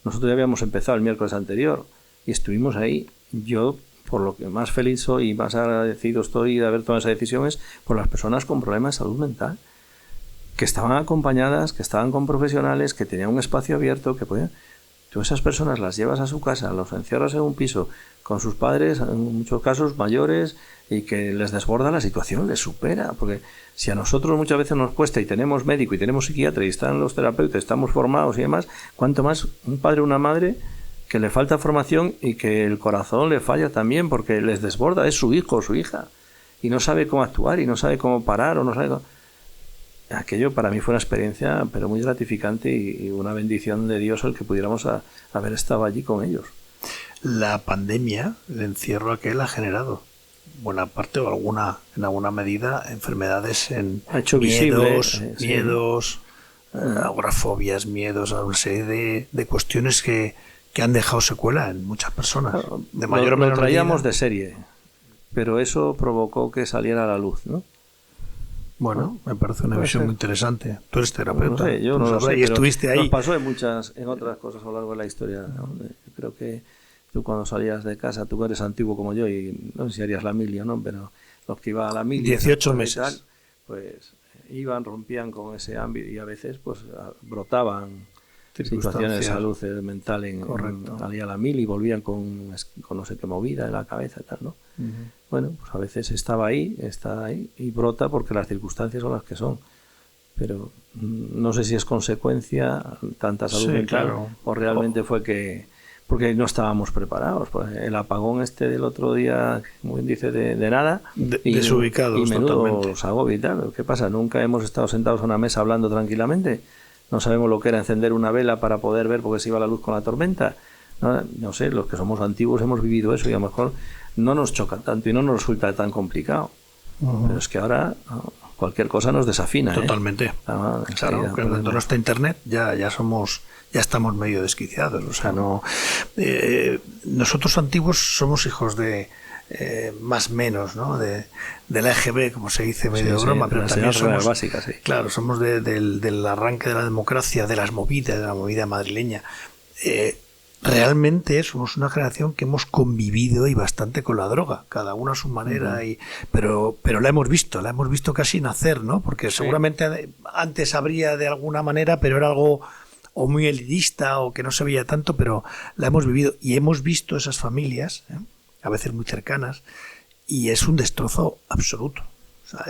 Speaker 1: Nosotros ya habíamos empezado el miércoles anterior y estuvimos ahí. Yo, por lo que más feliz soy y más agradecido estoy de haber tomado esa decisión, es por las personas con problemas de salud mental, que estaban acompañadas, que estaban con profesionales, que tenían un espacio abierto, que podían... Tú esas personas las llevas a su casa, los encierras en un piso con sus padres, en muchos casos mayores, y que les desborda la situación, les supera, porque si a nosotros muchas veces nos cuesta y tenemos médico y tenemos psiquiatra y están los terapeutas, estamos formados y demás, cuanto más un padre o una madre que le falta formación y que el corazón le falla también porque les desborda, es su hijo o su hija y no sabe cómo actuar y no sabe cómo parar o no sabe cómo... Aquello para mí fue una experiencia pero muy gratificante y una bendición de Dios el que pudiéramos haber estado allí con ellos.
Speaker 2: La pandemia, el encierro aquel ha generado buena parte o en alguna medida enfermedades en
Speaker 1: ha hecho
Speaker 2: miedos, agorafobias, miedos, a una serie de cuestiones que han dejado secuela en muchas personas. De mayor o menor
Speaker 1: lo traíamos
Speaker 2: medida.
Speaker 1: De serie, pero eso provocó que saliera a la luz, ¿no?
Speaker 2: Bueno, me parece una visión muy interesante. Tú eres terapeuta.
Speaker 1: No sé, yo no lo sé,
Speaker 2: y estuviste ahí.
Speaker 1: Nos pasó en otras cosas a lo largo de la historia, ¿no? Yo creo que tú cuando salías de casa, tú eres antiguo como yo y no sé si harías la mili o no, pero los que iban a la mili
Speaker 2: 18 meses
Speaker 1: tal, pues iban, rompían con ese ámbito y a veces pues brotaban situaciones de salud mental salía a la mili y volvían con no sé qué movida en la cabeza y tal, ¿no? Bueno, pues a veces está ahí y brota porque las circunstancias son las que son, pero no sé si es consecuencia tanta salud mental o realmente fue que porque no estábamos preparados. Pues el apagón del otro día, como bien dice, de nada,
Speaker 2: desubicados
Speaker 1: y menudo
Speaker 2: totalmente.
Speaker 1: Los agobia y tal. ¿Qué pasa? Nunca hemos estado sentados a una mesa hablando tranquilamente. No sabemos lo que era encender una vela para poder ver porque se iba la luz con la tormenta. No sé, los que somos antiguos hemos vivido eso y a lo mejor no nos choca tanto y no nos resulta tan complicado. Pero es que ahora cualquier cosa nos desafina.
Speaker 2: Totalmente. Claro, que cuando no está internet ya estamos medio desquiciados. O sea, no. Nosotros antiguos somos hijos de más menos, ¿no? De la EGB, como se dice, medio de broma, pero también somos
Speaker 1: básicas, sí.
Speaker 2: Claro, somos del arranque de la democracia, de las movidas, de la movida madrileña. Realmente somos una generación que hemos convivido y bastante con la droga, cada uno a su manera, pero la hemos visto casi nacer, ¿no? Porque seguramente antes habría de alguna manera, pero era algo o muy elitista o que no se veía tanto, pero la hemos vivido y hemos visto esas familias, a veces muy cercanas, y es un destrozo absoluto. O sea,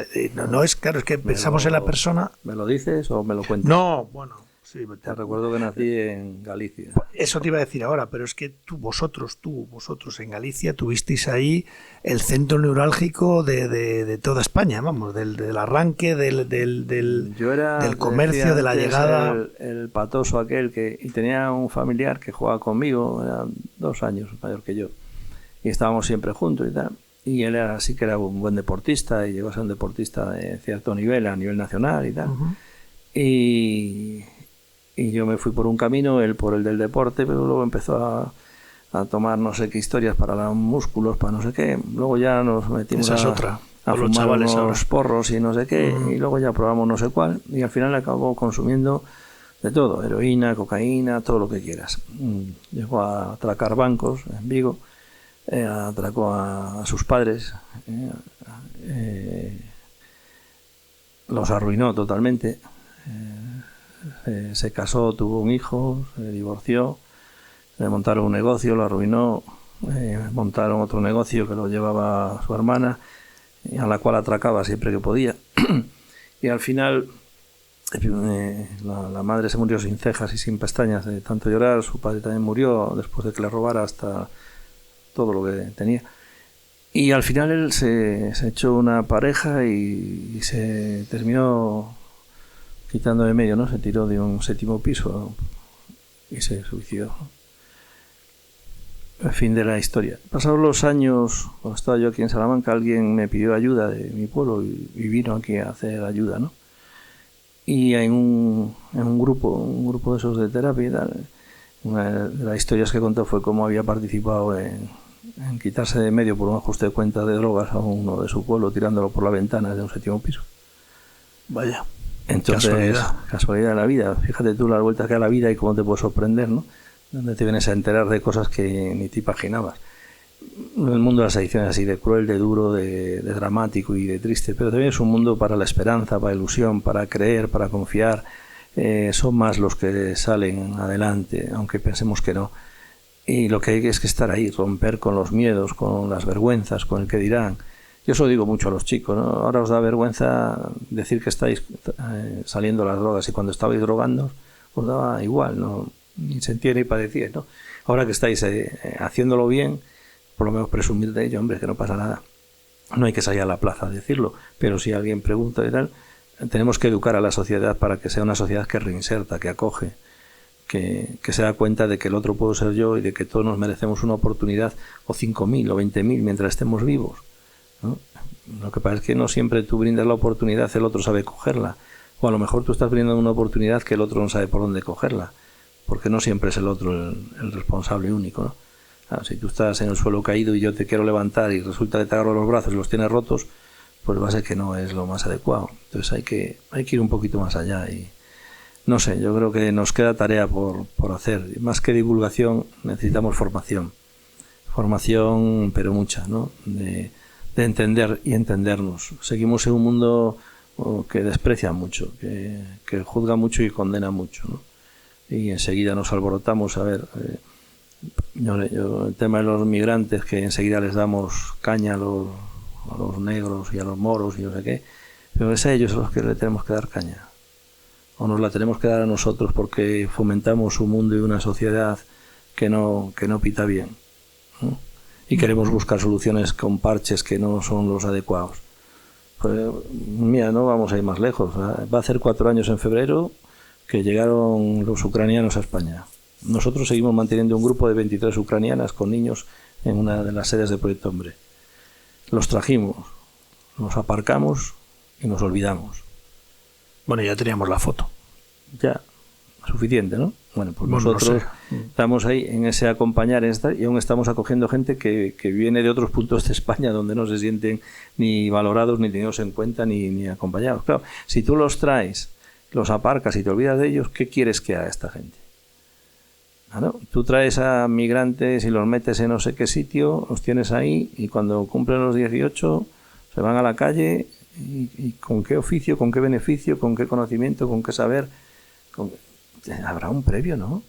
Speaker 2: no es claro, es que pensamos en la persona.
Speaker 1: ¿Me lo dices o me lo cuentas?
Speaker 2: No, bueno. Sí,
Speaker 1: te recuerdo que nací en Galicia.
Speaker 2: Eso te iba a decir ahora, pero es que vosotros en Galicia tuvisteis ahí el centro neurálgico de toda España, vamos, del arranque, del comercio, de la llegada.
Speaker 1: El patoso aquel y tenía un familiar que jugaba conmigo, era 2 años mayor que yo, y estábamos siempre juntos y tal. Y él sí que era un buen deportista y llegó a ser un deportista de cierto nivel, a nivel nacional y tal. Y yo me fui por un camino, él por el del deporte, pero luego empezó a tomar no sé qué historias para los músculos, para no sé qué. Luego ya nos metimos a fumar unos porros y no sé qué, y luego ya probamos no sé cuál, y al final acabó consumiendo de todo, heroína, cocaína, todo lo que quieras. Llegó a atracar bancos en Vigo, atracó a sus padres, los arruinó totalmente. Se casó, tuvo un hijo, se divorció, le montaron un negocio, lo arruinó, montaron otro negocio que lo llevaba su hermana, a la cual atracaba siempre que podía. Y al final la madre se murió sin cejas y sin pestañas de tanto llorar, su padre también murió después de que le robara hasta todo lo que tenía. Y al final él se echó una pareja y se terminó quitando de medio, ¿no? Se tiró de un 7º piso y se suicidó. El fin de la historia. Pasados los años, cuando estaba yo aquí en Salamanca, alguien me pidió ayuda de mi pueblo y vino aquí a hacer ayuda, ¿no? Y en un grupo de esos de terapia y tal, una de las historias que contó fue cómo había participado en quitarse de medio por un ajuste de cuenta de drogas a uno de su pueblo, tirándolo por la ventana de un 7º piso.
Speaker 2: Vaya.
Speaker 1: Entonces, casualidad de la vida. Fíjate tú las vueltas que da la vida y cómo te puede sorprender, ¿no? Donde te vienes a enterar de cosas que ni te imaginabas. El mundo de las adicciones así de cruel, de duro, de dramático y de triste, pero también es un mundo para la esperanza, para la ilusión, para creer, para confiar. Son más los que salen adelante, aunque pensemos que no. Y lo que hay es que estar ahí, romper con los miedos, con las vergüenzas, con el que dirán. Yo eso digo mucho a los chicos, ¿no? Ahora os da vergüenza decir que estáis saliendo las drogas y cuando estabais drogando os daba igual, ¿no? Ni sentía ni padecía, ¿no? Ahora que estáis haciéndolo bien, por lo menos presumir de ello, hombre, que no pasa nada. No hay que salir a la plaza a decirlo, pero si alguien pregunta y tal, tenemos que educar a la sociedad para que sea una sociedad que reinserta, que acoge, que se da cuenta de que el otro puedo ser yo y de que todos nos merecemos una oportunidad, o 5.000 o 20.000 mientras estemos vivos, ¿no? Lo que pasa es que no siempre tú brindas la oportunidad, el otro sabe cogerla, o a lo mejor tú estás brindando una oportunidad que el otro no sabe por dónde cogerla, porque no siempre es el otro el responsable único, ¿no? Si tú estás en el suelo caído y yo te quiero levantar y resulta que te agarro los brazos y los tienes rotos, pues va a ser que no es lo más adecuado. Entonces hay que ir un poquito más allá y no sé, yo creo que nos queda tarea por hacer. Más que divulgación necesitamos formación. Formación, pero mucha, ¿no? De entender y entendernos. Seguimos en un mundo que desprecia mucho, que juzga mucho y condena mucho, ¿no? Y enseguida nos alborotamos a ver... el tema de los migrantes, que enseguida les damos caña a los negros y a los moros y no sé qué, pero es a ellos a los que le tenemos que dar caña, o nos la tenemos que dar a nosotros porque fomentamos un mundo y una sociedad que no pita bien, ¿no? Y queremos buscar soluciones con parches que no son los adecuados. Pues mira, no vamos a ir más lejos. Va a hacer 4 años en febrero que llegaron los ucranianos a España. Nosotros seguimos manteniendo un grupo de 23 ucranianas con niños en una de las sedes de Proyecto Hombre. Los trajimos, nos aparcamos y nos olvidamos.
Speaker 2: Bueno, ya teníamos la foto.
Speaker 1: Ya, suficiente, ¿no? Bueno, pues nosotros estamos ahí en ese acompañar y aún estamos acogiendo gente que viene de otros puntos de España donde no se sienten ni valorados, ni tenidos en cuenta, ni acompañados. Claro, si tú los traes, los aparcas y te olvidas de ellos, ¿qué quieres que haga esta gente? Claro, tú traes a migrantes y los metes en no sé qué sitio, los tienes ahí y cuando cumplen los 18 se van a la calle y ¿con qué oficio, con qué beneficio, con qué conocimiento, con qué saber? Habrá un previo, ¿no?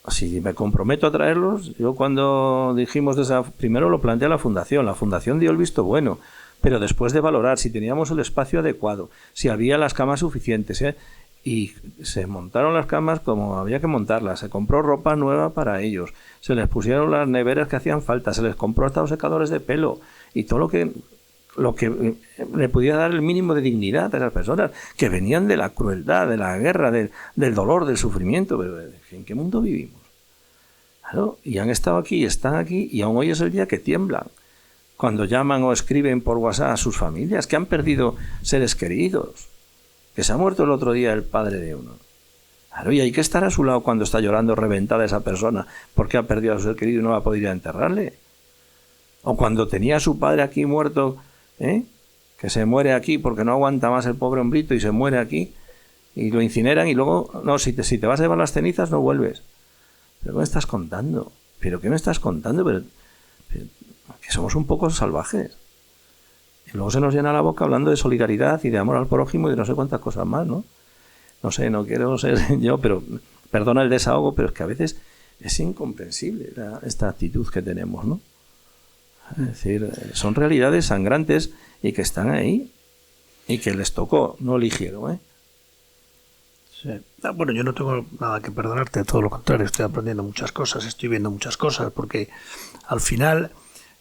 Speaker 1: Si me comprometo a traerlos, yo cuando dijimos primero lo planteé a la fundación dio el visto bueno, pero después de valorar si teníamos el espacio adecuado, si había las camas suficientes, y se montaron las camas como había que montarlas, se compró ropa nueva para ellos, se les pusieron las neveras que hacían falta, se les compró hasta los secadores de pelo y todo lo que le podía dar el mínimo de dignidad a esas personas que venían de la crueldad, de la guerra, del dolor, del sufrimiento. Pero ¿en qué mundo vivimos? Claro, y han estado aquí, están aquí y aún hoy es el día que tiemblan cuando llaman o escriben por WhatsApp a sus familias que han perdido seres queridos, que se ha muerto el otro día el padre de uno. Claro, y hay que estar a su lado cuando está llorando reventada esa persona porque ha perdido a su ser querido y no va a poder ir a enterrarle. O cuando tenía a su padre aquí muerto, que se muere aquí porque no aguanta más el pobre hombrito y se muere aquí y lo incineran y luego, no, si te vas a llevar las cenizas no vuelves. ¿Pero qué me estás contando? ¿Pero qué me estás contando? Pero que somos un poco salvajes. Y luego se nos llena la boca hablando de solidaridad y de amor al prójimo y de no sé cuántas cosas más, ¿no? No sé, no quiero ser yo, pero perdona el desahogo, pero es que a veces es incomprensible esta actitud que tenemos, ¿no? Es decir, son realidades sangrantes y que están ahí y que les tocó, no eligieron, ¿eh?
Speaker 2: Sí. Bueno, yo no tengo nada que perdonarte, todo lo contrario, estoy aprendiendo muchas cosas, estoy viendo muchas cosas, porque al final...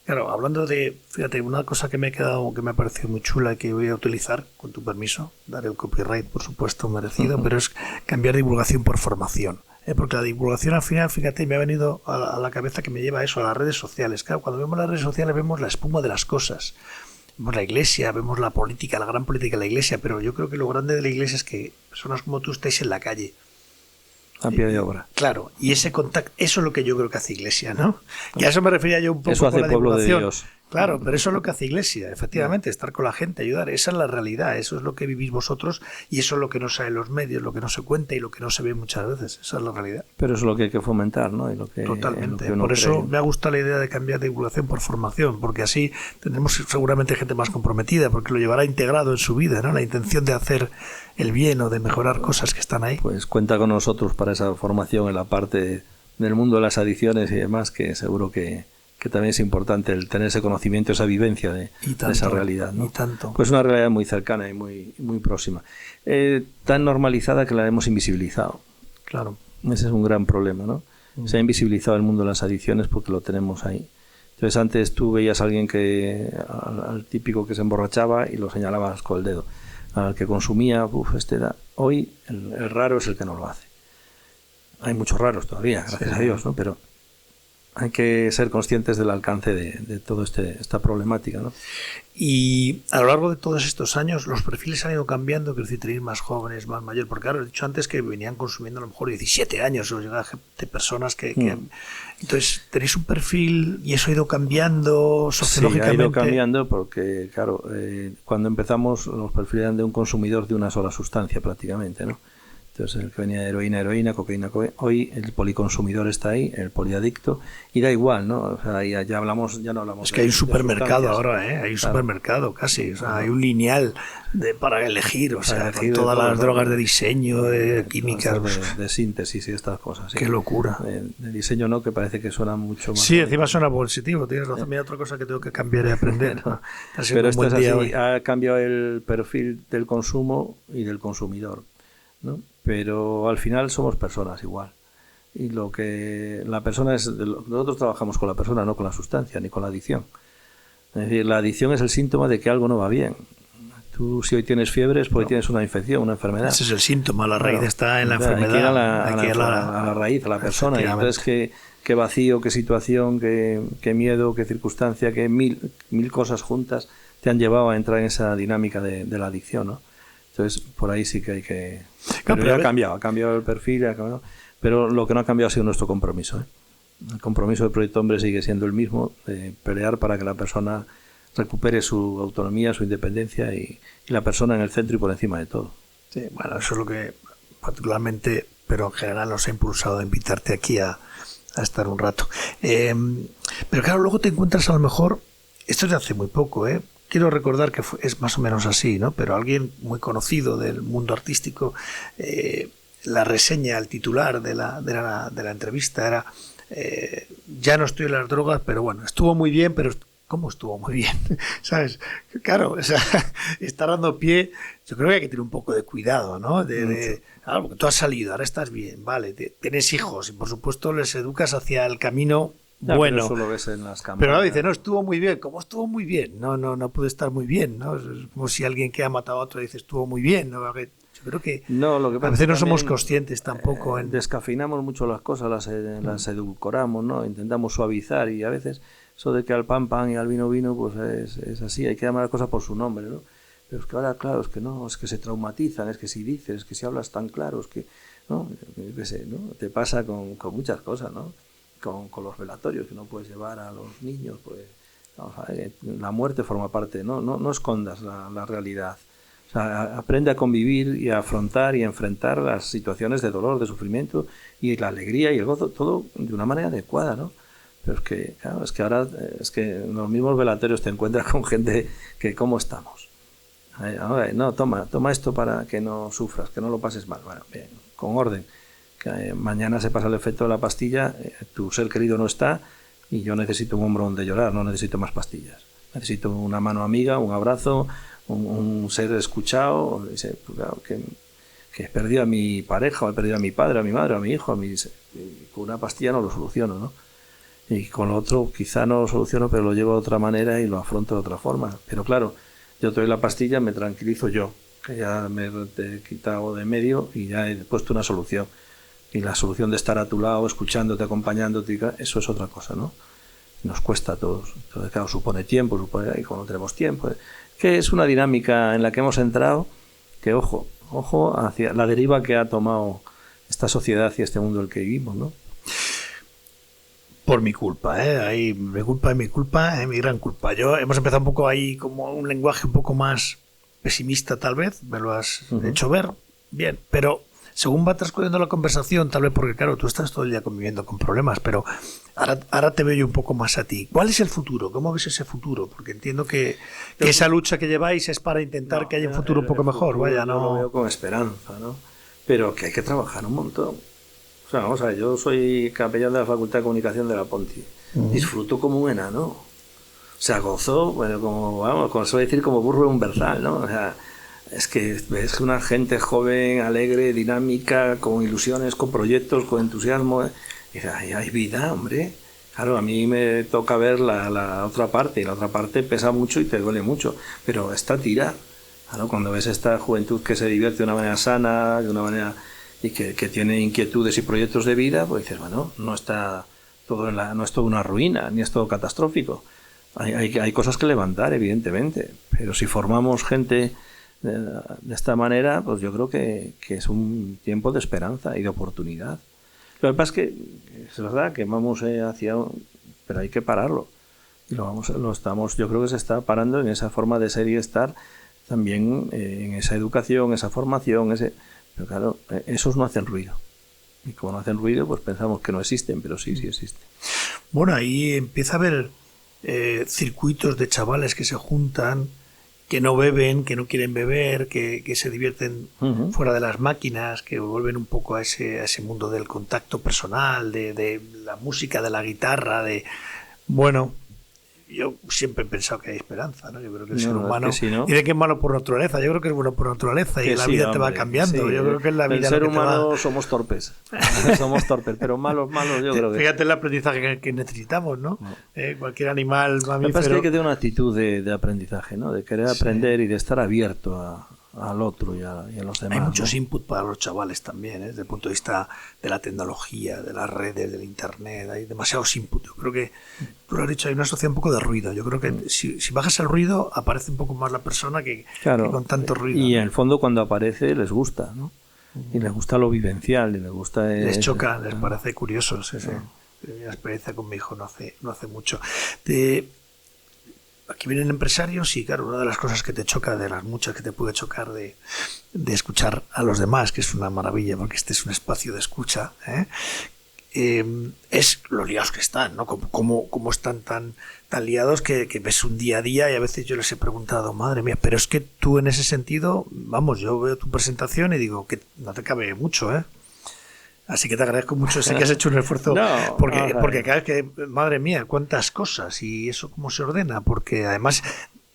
Speaker 2: Claro, hablando de, fíjate, una cosa que me ha parecido muy chula y que voy a utilizar, con tu permiso, daré el copyright, por supuesto, merecido, pero es cambiar divulgación por formación. Porque la divulgación al final, fíjate, me ha venido a la cabeza que me lleva eso, a las redes sociales. Claro, cuando vemos las redes sociales vemos la espuma de las cosas. Vemos la iglesia, vemos la política, la gran política de la iglesia, pero yo creo que lo grande de la iglesia es que personas como tú estáis en la calle.
Speaker 1: A pie de obra.
Speaker 2: Claro, y ese contacto, eso es lo que yo creo que hace Iglesia, ¿no? Y a eso me refería yo un poco
Speaker 1: eso hace
Speaker 2: con la
Speaker 1: pueblo
Speaker 2: divulgación.
Speaker 1: De Dios.
Speaker 2: Claro, pero eso es lo que hace Iglesia, efectivamente, estar con la gente, ayudar, esa es la realidad, eso es lo que vivís vosotros y eso es lo que no sale en los medios, lo que no se cuenta y lo que no se ve muchas veces, esa es la realidad.
Speaker 1: Pero eso es lo que hay que fomentar, ¿no? Y lo que,
Speaker 2: totalmente,
Speaker 1: lo que
Speaker 2: por eso
Speaker 1: cree.
Speaker 2: me ha gustado la idea de cambiar divulgación por formación, porque así tendremos seguramente gente más comprometida, porque lo llevará integrado en su vida, ¿no? La intención de hacer el bien o de mejorar cosas que están ahí.
Speaker 1: Pues cuenta con nosotros para esa formación en la parte del mundo de las adicciones y demás, que seguro que también es importante el tener ese conocimiento, esa vivencia de esa realidad, ¿no?
Speaker 2: Y tanto.
Speaker 1: Pues una realidad muy cercana y muy próxima. Tan normalizada que la hemos invisibilizado.
Speaker 2: Claro.
Speaker 1: Ese es un gran problema, ¿no? Se ha invisibilizado el mundo de las adicciones porque lo tenemos ahí. Entonces antes tú veías a alguien al típico que se emborrachaba y lo señalabas con el dedo. Al que consumía, hoy el raro es el que no lo hace. Hay muchos raros todavía, gracias a Dios, ¿no? Pero hay que ser conscientes del alcance de toda esta problemática, ¿no?
Speaker 2: Y a lo largo de todos estos años los perfiles han ido cambiando, quiero decir, tenéis más jóvenes, más mayores, porque claro, he dicho antes que venían consumiendo a lo mejor 17 años, o llega de personas que entonces tenéis un perfil y eso ha ido cambiando sociológicamente.
Speaker 1: Sí, ha ido cambiando porque, claro, cuando empezamos los perfiles eran de un consumidor de una sola sustancia prácticamente, ¿no? Entonces, el que venía de heroína, cocaína, hoy el policonsumidor está ahí, el poliadicto, y da igual, ¿no? O sea, ya no hablamos.
Speaker 2: Es que hay un supermercado ahora, hay un supermercado casi, o sea, hay un lineal para elegir, o sea, con todas las drogas de diseño, de químicas.
Speaker 1: De síntesis y estas cosas. ¿Sí?
Speaker 2: Qué locura.
Speaker 1: De diseño no, que parece que suena mucho más.
Speaker 2: Sí, encima suena positivo, tienes razón. Mira, otra cosa que tengo que cambiar y aprender.
Speaker 1: Pero esto es así, ha cambiado el perfil del consumo y del consumidor, ¿no? Pero al final somos personas igual. Y lo que la persona es... Nosotros trabajamos con la persona, no con la sustancia, ni con la adicción. Es decir, la adicción es el síntoma de que algo no va bien. Tú, si hoy tienes fiebre, es porque tienes una infección, una enfermedad.
Speaker 2: Ese es el síntoma, la raíz está en la enfermedad.
Speaker 1: Hay que ir a la raíz, a la persona. Y entonces, qué vacío, qué situación, qué miedo, qué circunstancia, qué mil cosas juntas te han llevado a entrar en esa dinámica de la adicción, ¿no? Entonces, por ahí sí que hay que... Pero ya ha cambiado el perfil, pero lo que no ha cambiado ha sido nuestro compromiso, ¿eh? El compromiso del Proyecto Hombre sigue siendo el mismo, de pelear para que la persona recupere su autonomía, su independencia y la persona en el centro y por encima de todo.
Speaker 2: Sí, bueno, eso es lo que particularmente, pero en general nos ha impulsado a invitarte aquí a estar un rato. Pero claro, luego te encuentras a lo mejor, esto es de hace muy poco, quiero recordar que es más o menos así, ¿no? Pero alguien muy conocido del mundo artístico, la reseña, el titular de la entrevista era ya no estoy en las drogas, pero bueno, estuvo muy bien, pero ¿cómo estuvo muy bien? ¿Sabes? Claro, o sea, está dando pie, yo creo que hay que tener un poco de cuidado, ¿no? Claro, porque tú has salido, ahora estás bien, vale, tienes hijos y por supuesto les educas hacia el camino bueno.
Speaker 1: Pero eso lo ves en las cámaras.
Speaker 2: Pero ahora dice, no, estuvo muy bien. ¿Cómo estuvo muy bien? No puede estar muy bien, ¿no? Es como si alguien que ha matado a otro dice, estuvo muy bien, ¿no? Yo creo que
Speaker 1: lo que pasa
Speaker 2: a veces no somos conscientes tampoco.
Speaker 1: Descafeinamos mucho las cosas, las edulcoramos, ¿no? Intentamos suavizar y a veces eso de que al pan y al vino, pues es así, hay que llamar a las cosas por su nombre, ¿no? Pero es que ahora, claro, es que no, es que se traumatizan, es que si dices, es que si hablas tan claro, es que, ¿no? Yo qué sé, ¿no? Te pasa con muchas cosas, ¿no? Con los velatorios que no puedes llevar a los niños, pues vamos a ver, la muerte forma parte, no escondas la realidad. O sea, aprende a convivir y a afrontar y a enfrentar las situaciones de dolor, de sufrimiento y la alegría y el gozo, todo de una manera adecuada, ¿no? Pero es que, claro, ahora en los mismos velatorios te encuentras con gente que ¿cómo estamos? No, toma esto para que no sufras, que no lo pases mal. Bueno, bien, con orden. Que mañana se pasa el efecto de la pastilla, tu ser querido no está y yo necesito un hombro donde llorar, no necesito más pastillas. Necesito una mano amiga, un abrazo, un ser escuchado. Pues claro, que he perdido a mi pareja, o he perdido a mi padre, a mi madre, a mi hijo, con una pastilla no lo soluciono, ¿no? Y con otro quizá no lo soluciono, pero lo llevo de otra manera y lo afronto de otra forma. Pero claro, yo te doy la pastilla, me tranquilizo yo, que ya me he quitado de medio y ya he puesto una solución. Y la solución de estar a tu lado, escuchándote, acompañándote, eso es otra cosa, ¿no? Nos cuesta a todos. Entonces, claro, supone tiempo, y cuando tenemos tiempo. Que es una dinámica en la que hemos entrado, que ojo hacia la deriva que ha tomado esta sociedad y este mundo en el que vivimos, ¿no?
Speaker 2: Por mi culpa, ahí mi culpa, mi gran culpa. Hemos empezado un poco ahí como un lenguaje un poco más pesimista, tal vez, me lo has hecho ver, bien, pero según va transcurriendo la conversación, tal vez porque, claro, tú estás todo el día conviviendo con problemas, pero ahora te veo yo un poco más a ti. ¿Cuál es el futuro? ¿Cómo ves ese futuro? Porque entiendo que esa lucha que lleváis es para intentar que haya un futuro un poco mejor. Vaya, no
Speaker 1: lo veo con esperanza, ¿no? Pero que hay que trabajar un montón. O sea, vamos a ver, yo soy capellán de la Facultad de Comunicación de la Ponti. Disfruto como un enano. O sea, gozo, bueno, como se suele decir, como burro en un versal, ¿no? O sea, es que ves una gente joven, alegre, dinámica, con ilusiones, con proyectos, con entusiasmo. Y dices, hay vida, hombre. Claro, a mí me toca ver la otra parte, y la otra parte pesa mucho y te duele mucho. Pero está tira. Claro, cuando ves esta juventud que se divierte de una manera sana, de una manera y que tiene inquietudes y proyectos de vida, pues dices, bueno, no está todo no es todo una ruina, ni es todo catastrófico. Hay cosas que levantar, evidentemente. Pero si formamos gente de esta manera, pues yo creo que es un tiempo de esperanza y de oportunidad. Lo que pasa es que es verdad que vamos pero hay que pararlo. Y lo estamos, yo creo que se está parando en esa forma de ser y estar, también en esa educación, esa formación, Pero claro, esos no hacen ruido. Y como no hacen ruido, pues pensamos que no existen, pero sí existen.
Speaker 2: Bueno, ahí empieza a haber circuitos de chavales que se juntan, que no beben, que no quieren beber, que se divierten fuera de las máquinas, que vuelven un poco a ese mundo del contacto personal, de la música, de la guitarra, bueno, yo siempre he pensado que hay esperanza, ¿no? Yo creo que el ser humano
Speaker 1: sí, ¿no?
Speaker 2: dice que es malo por naturaleza, yo creo que es bueno por naturaleza y la vida te va cambiando. Yo creo que en la vida
Speaker 1: el ser humano somos torpes, pero malos yo creo que...
Speaker 2: Fíjate el aprendizaje que necesitamos, ¿no? Cualquier animal mamífero...
Speaker 1: Me parece que hay que tener una actitud de aprendizaje, ¿no? De querer aprender y de estar abierto al otro y a los demás.
Speaker 2: Hay muchos
Speaker 1: ¿no?
Speaker 2: input para los chavales también, desde el punto de vista de la tecnología, de las redes, del internet. Hay demasiados input. Yo creo que, tú lo has dicho, hay una sociedad un poco de ruido. Yo creo que si bajas el ruido, aparece un poco más la persona que con tanto ruido.
Speaker 1: Y en el fondo, cuando aparece, les gusta, ¿no? Y les gusta lo vivencial, y les gusta...
Speaker 2: Les choca, les parece curioso. Mi experiencia con mi hijo no hace mucho. Aquí vienen empresarios y claro, una de las cosas que te choca, de las muchas que te puede chocar de escuchar a los demás, que es una maravilla porque este es un espacio de escucha, es lo liados que están, ¿no? Cómo están tan liados que ves un día a día, y a veces yo les he preguntado, madre mía, pero es que tú en ese sentido, vamos, yo veo tu presentación y digo que no te cabe mucho, Así que te agradezco mucho, sé que has hecho un esfuerzo, porque cada vez que, madre mía, cuántas cosas, y eso cómo se ordena, porque además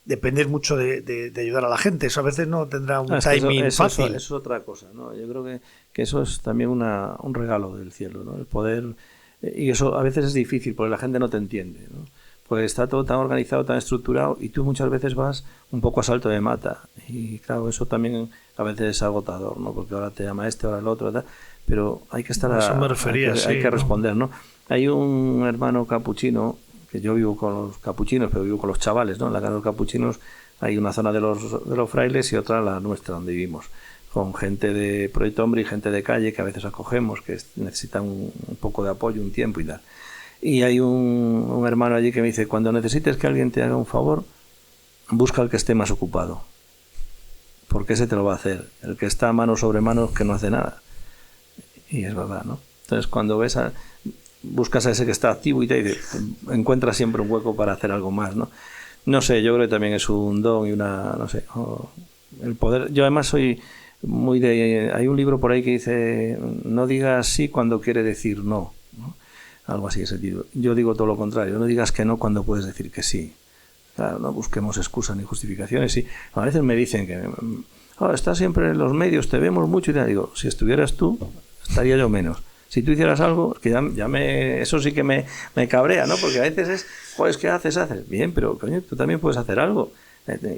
Speaker 2: dependes mucho de ayudar a la gente, eso a veces no tendrá un timing fácil.
Speaker 1: Eso es otra cosa, ¿no? Yo creo que eso es también un regalo del cielo, ¿no? El poder, y eso a veces es difícil porque la gente no te entiende, ¿no? Porque está todo tan organizado, tan estructurado, y tú muchas veces vas un poco a salto de mata, y claro, eso también a veces es agotador, ¿no? Porque ahora te llama ahora el otro, ¿verdad? Pero hay que estar hay que responder, ¿no? Hay un hermano capuchino, que yo vivo con los capuchinos, pero vivo con los chavales, ¿no? En la casa de los capuchinos hay una zona de los frailes y otra la nuestra, donde vivimos, con gente de Proyecto Hombre y gente de calle que a veces acogemos, que necesitan un poco de apoyo, un tiempo y tal. Y hay un hermano allí que me dice, cuando necesites que alguien te haga un favor, busca al que esté más ocupado, porque ese te lo va a hacer. El que está mano sobre mano que no hace nada. Y es verdad, ¿no? Entonces, cuando buscas a ese que está activo y te encuentras siempre un hueco para hacer algo más, ¿no? No sé, yo creo que también es un don y el poder. Yo además soy muy hay un libro por ahí que dice, no digas sí cuando quiere decir no, ¿no? Algo así de sentido. Yo digo todo lo contrario, no digas que no cuando puedes decir que sí. Claro, no busquemos excusas ni justificaciones. Y a veces me dicen que estás siempre en los medios, te vemos mucho y te digo, si estuvieras tú, estaría yo menos. Si tú hicieras algo, que eso sí que me cabrea, ¿no? Porque a veces es ¿qué haces? Bien, pero coño, tú también puedes hacer algo.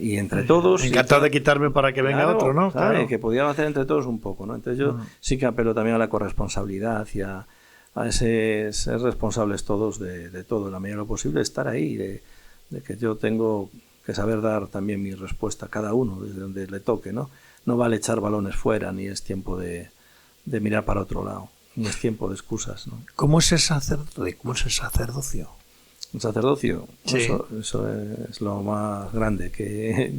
Speaker 1: Y entre todos...
Speaker 2: Encantado de quitarme para que venga otro, ¿no?
Speaker 1: Claro. Que podíamos hacer entre todos un poco, ¿no? Entonces yo sí que apelo también a la corresponsabilidad y a ese ser responsables todos de todo, en la medida de lo posible, estar ahí, de que yo tengo que saber dar también mi respuesta a cada uno, desde donde le toque, ¿no? No vale echar balones fuera, ni es tiempo de mirar para otro lado, ni es tiempo de excusas, ¿no?
Speaker 2: ¿Cómo es el sacerdote? ¿Cómo es el sacerdocio?
Speaker 1: El sacerdocio, sí. Eso es lo más grande, que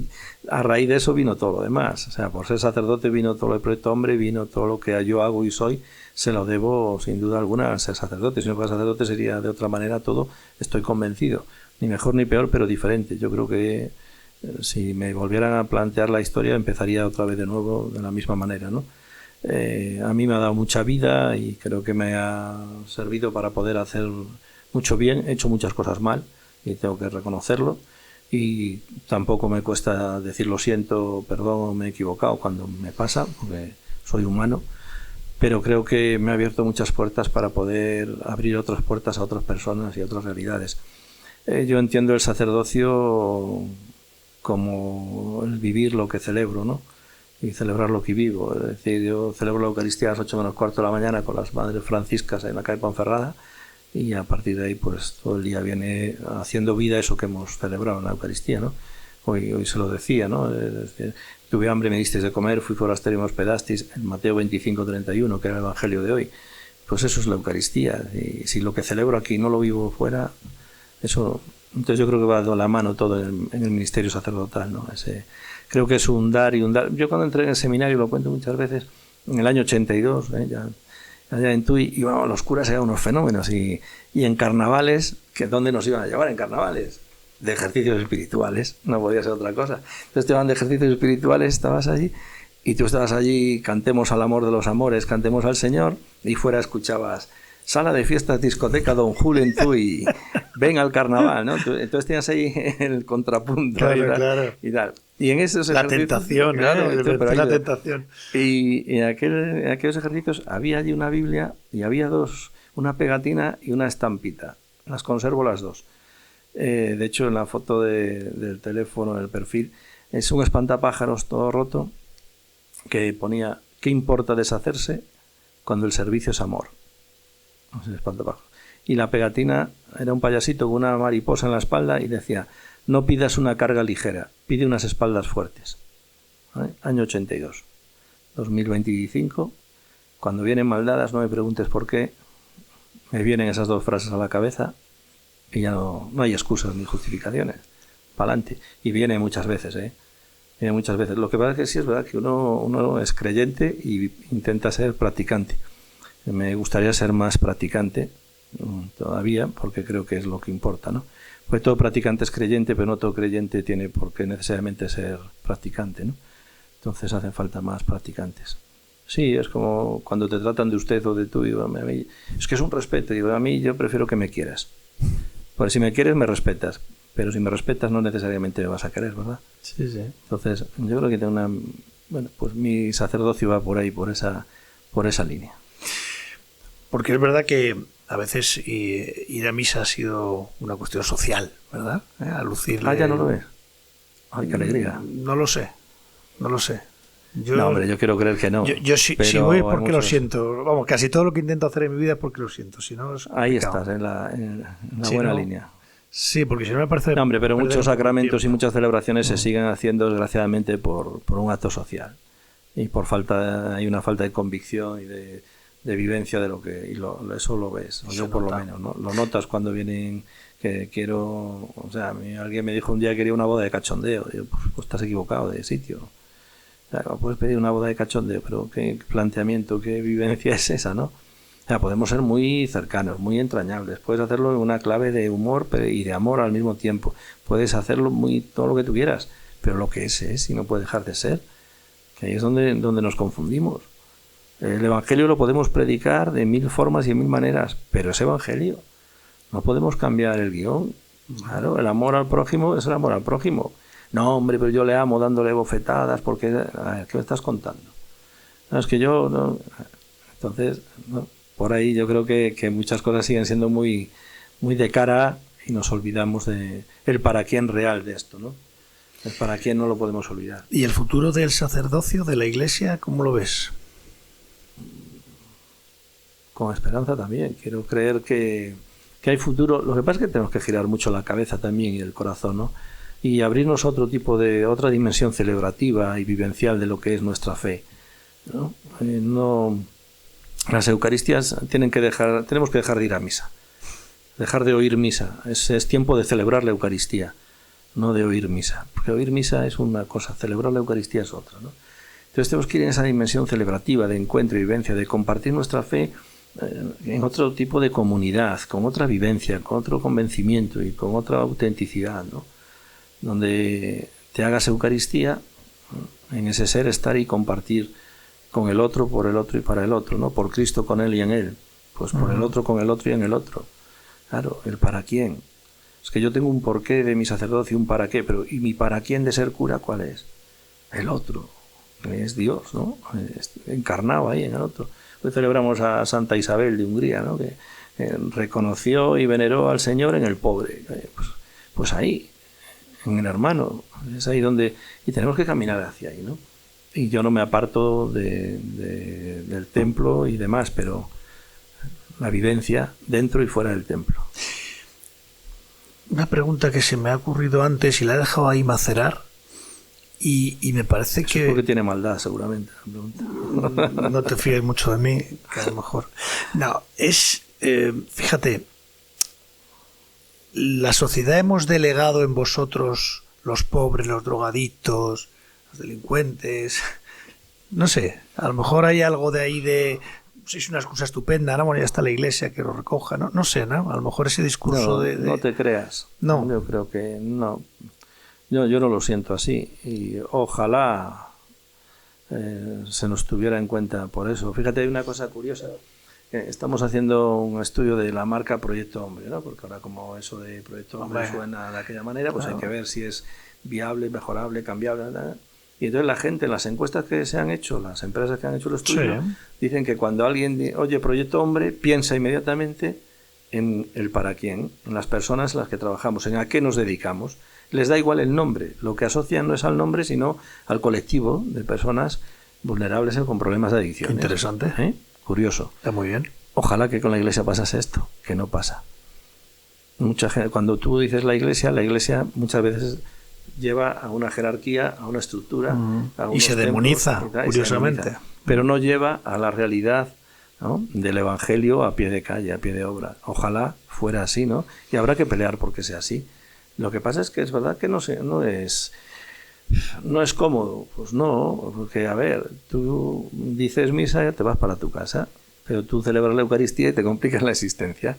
Speaker 1: a raíz de eso vino todo lo demás. O sea, por ser sacerdote vino todo el Proyecto Hombre, vino todo lo que yo hago y soy, se lo debo sin duda alguna al ser sacerdote. Si no fuera sacerdote sería de otra manera todo, estoy convencido. Ni mejor ni peor, pero diferente. Yo creo que si me volvieran a plantear la historia, empezaría otra vez de nuevo de la misma manera, ¿no? A mí me ha dado mucha vida y creo que me ha servido para poder hacer mucho bien. He hecho muchas cosas mal y tengo que reconocerlo, y tampoco me cuesta decir lo siento, perdón, me he equivocado cuando me pasa, porque soy humano, pero creo que me ha abierto muchas puertas para poder abrir otras puertas a otras personas y a otras realidades. Yo entiendo el sacerdocio como el vivir lo que celebro, ¿no? Y celebrar lo que vivo. Es decir, yo celebro la Eucaristía a las 8 menos cuarto de la mañana con las madres franciscas en la calle Ponferrada, y a partir de ahí pues todo el día viene haciendo vida eso que hemos celebrado en la Eucaristía, ¿no? Hoy se lo decía, ¿no? Es decir, tuve hambre, me disteis de comer, fui forastero y me hospedasteis, en Mateo 25:31, que era el Evangelio de hoy. Pues eso es la Eucaristía, y si lo que celebro aquí no lo vivo fuera, eso... Entonces yo creo que va de la mano todo en el ministerio sacerdotal, ¿no? Creo que es un dar y un dar. Yo cuando entré en el seminario, lo cuento muchas veces, en el año 82, ya en Tui, y bueno, los curas eran unos fenómenos, y en carnavales, que ¿dónde nos iban a llevar en carnavales? De ejercicios espirituales, no podía ser otra cosa. Entonces te van de ejercicios espirituales, estabas allí, y tú estabas allí, cantemos al amor de los amores, cantemos al Señor, y fuera escuchabas, sala de fiestas, discoteca Don Julio en Tui, ven al carnaval, ¿no? Entonces tenías ahí el contrapunto,
Speaker 2: claro.
Speaker 1: Y tal. Y en esos
Speaker 2: la tentación,
Speaker 1: claro,
Speaker 2: la tentación.
Speaker 1: Y en aquellos ejercicios había allí una Biblia y había dos, una pegatina y una estampita. Las conservo las dos. De hecho, en la foto del teléfono, en el perfil, es un espantapájaros todo roto que ponía: ¿qué importa deshacerse cuando el servicio es amor? Es el espantapájaros. Y la pegatina era un payasito con una mariposa en la espalda y decía: no pidas una carga ligera, pide unas espaldas fuertes. ¿Vale? Año 82. 2025, cuando vienen maldadas, no me preguntes por qué, me vienen esas dos frases a la cabeza y ya no hay excusas ni justificaciones. Pa'lante. Y viene muchas veces, Viene muchas veces. Lo que pasa es que sí es verdad que uno es creyente y intenta ser practicante. Me gustaría ser más practicante todavía, porque creo que es lo que importa, ¿no? Pues todo practicante es creyente, pero no todo creyente tiene por qué necesariamente ser practicante, ¿no? Entonces hacen falta más practicantes. Sí, es como cuando te tratan de usted o de tú, digo, es que es un respeto, digo, a mí yo prefiero que me quieras. Pues si me quieres, me respetas, pero si me respetas no necesariamente me vas a querer, ¿verdad?
Speaker 2: Sí.
Speaker 1: Entonces, yo creo que tengo pues mi sacerdocio va por ahí, por esa línea.
Speaker 2: Porque es verdad que a veces ir a misa ha sido una cuestión social, ¿verdad? A lucirle...
Speaker 1: ya no lo ves. Ay, qué alegría.
Speaker 2: No lo sé.
Speaker 1: No, hombre, yo quiero creer que no.
Speaker 2: Yo sí voy porque lo siento. Vamos, casi todo lo que intento hacer en mi vida es porque lo siento. Si no,
Speaker 1: ahí estás, en la buena línea.
Speaker 2: Sí, porque si no me parece...
Speaker 1: No, hombre, pero muchos sacramentos y muchas celebraciones se siguen haciendo, desgraciadamente, por un acto social. Y hay una falta de convicción y de vivencia de lo que... eso lo ves, o yo por lo menos, ¿no? Lo notas cuando vienen... que quiero... O sea, alguien me dijo un día que quería una boda de cachondeo. Digo, pues estás equivocado de sitio. O sea, puedes pedir una boda de cachondeo, pero qué planteamiento, qué vivencia es esa, ¿no? O sea, podemos ser muy cercanos, muy entrañables. Puedes hacerlo en una clave de humor y de amor al mismo tiempo. Puedes hacerlo todo lo que tú quieras, pero lo que es y no puede dejar de ser. Que ahí es donde nos confundimos. El evangelio lo podemos predicar de 1000 formas y de 1000 maneras, pero es evangelio. No podemos cambiar el guión. Claro, el amor al prójimo es el amor al prójimo. No, hombre, pero yo le amo dándole bofetadas porque... A ver, ¿qué me estás contando? No, es que yo... No. Entonces, no, por ahí yo creo que muchas cosas siguen siendo muy, muy de cara y nos olvidamos de el para quién real de esto, ¿no? El para quién no lo podemos olvidar.
Speaker 2: ¿Y el futuro del sacerdocio, de la Iglesia, cómo lo ves?
Speaker 1: Con esperanza también. Quiero creer que hay futuro. Lo que pasa es que tenemos que girar mucho la cabeza también y el corazón, ¿no? Y abrirnos a otra dimensión celebrativa y vivencial de lo que es nuestra fe, ¿no? Las Eucaristías tenemos que dejar de ir a misa, dejar de oír misa. Es tiempo de celebrar la Eucaristía, no de oír misa, porque oír misa es una cosa, celebrar la Eucaristía es otra, ¿no? Entonces tenemos que ir en esa dimensión celebrativa de encuentro y vivencia, de compartir nuestra fe en otro tipo de comunidad, con otra vivencia, con otro convencimiento y con otra autenticidad, ¿no? Donde te hagas Eucaristía, en ese ser estar y compartir con el otro, por el otro y para el otro, ¿no? Por Cristo, con Él y en Él. Pues por el otro, con el otro y en el otro. Claro, el para quién. Es que yo tengo un porqué de mi sacerdocio, un para qué, pero ¿y mi para quién de ser cura cuál es? El otro, que es Dios, ¿no? Encarnado ahí en el otro. Hoy celebramos a Santa Isabel de Hungría, ¿no? Que reconoció y veneró al Señor en el pobre. Pues ahí, en el hermano, es ahí donde... Y tenemos que caminar hacia ahí, ¿no? Y yo no me aparto del templo y demás, pero la vivencia dentro y fuera del templo.
Speaker 2: Una pregunta que se me ha ocurrido antes y la he dejado ahí macerar y me parece
Speaker 1: Eso
Speaker 2: que...
Speaker 1: es porque tiene maldad, seguramente. La pregunta.
Speaker 2: No te fíes mucho de mí, que a lo mejor... No, es... fíjate, la sociedad hemos delegado en vosotros, los pobres, los drogadictos, los delincuentes, no sé, a lo mejor hay algo de ahí de... Es una excusa estupenda, ¿no? Bueno, ya está la iglesia que lo recoja, ¿no? No sé, ¿no? A lo mejor ese discurso de...
Speaker 1: No te creas.
Speaker 2: No.
Speaker 1: Yo creo que no. Yo no lo siento así. Y ojalá se nos tuviera en cuenta por eso. Fíjate, hay una cosa curiosa. Estamos haciendo un estudio de la marca Proyecto Hombre, ¿no? Porque ahora como eso de Proyecto Hombre suena de aquella manera, pues hay que ver si es viable, mejorable, cambiable, ¿verdad? Y entonces la gente, en las encuestas que se han hecho, las empresas que han hecho el estudio, dicen que cuando alguien oye Proyecto Hombre, piensa inmediatamente en el para quién, en las personas en las que trabajamos, en a qué nos dedicamos. Les da igual el nombre, lo que asocian no es al nombre, sino al colectivo de personas vulnerables con problemas de adicción.
Speaker 2: Interesante.
Speaker 1: Curioso.
Speaker 2: Está muy bien.
Speaker 1: Ojalá que con la iglesia pasase esto, que no pasa. Mucha gente, cuando tú dices la iglesia muchas veces lleva a una jerarquía, a una estructura.
Speaker 2: Y se demoniza, curiosamente.
Speaker 1: Pero no lleva a la realidad, ¿no?, del evangelio a pie de calle, a pie de obra. Ojalá fuera así, ¿no? Y habrá que pelear porque sea así. Lo que pasa es que es verdad que no es cómodo. Pues no, porque, a ver, tú dices misa y te vas para tu casa, pero tú celebras la Eucaristía y te complicas la existencia.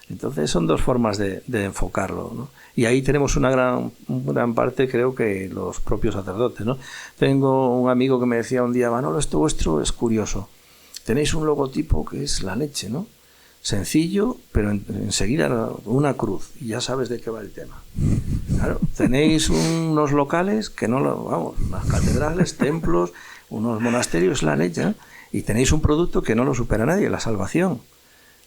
Speaker 1: Entonces son dos formas de enfocarlo, ¿no? Y ahí tenemos una gran parte, creo que los propios sacerdotes, ¿no? Tengo un amigo que me decía un día: Manolo, esto vuestro es curioso. Tenéis un logotipo que es la leche, ¿no? Sencillo, pero enseguida una cruz, y ya sabes de qué va el tema. Claro, tenéis unos locales que las catedrales, templos, unos monasterios, la leche, ¿no? Y tenéis un producto que no lo supera nadie, la salvación.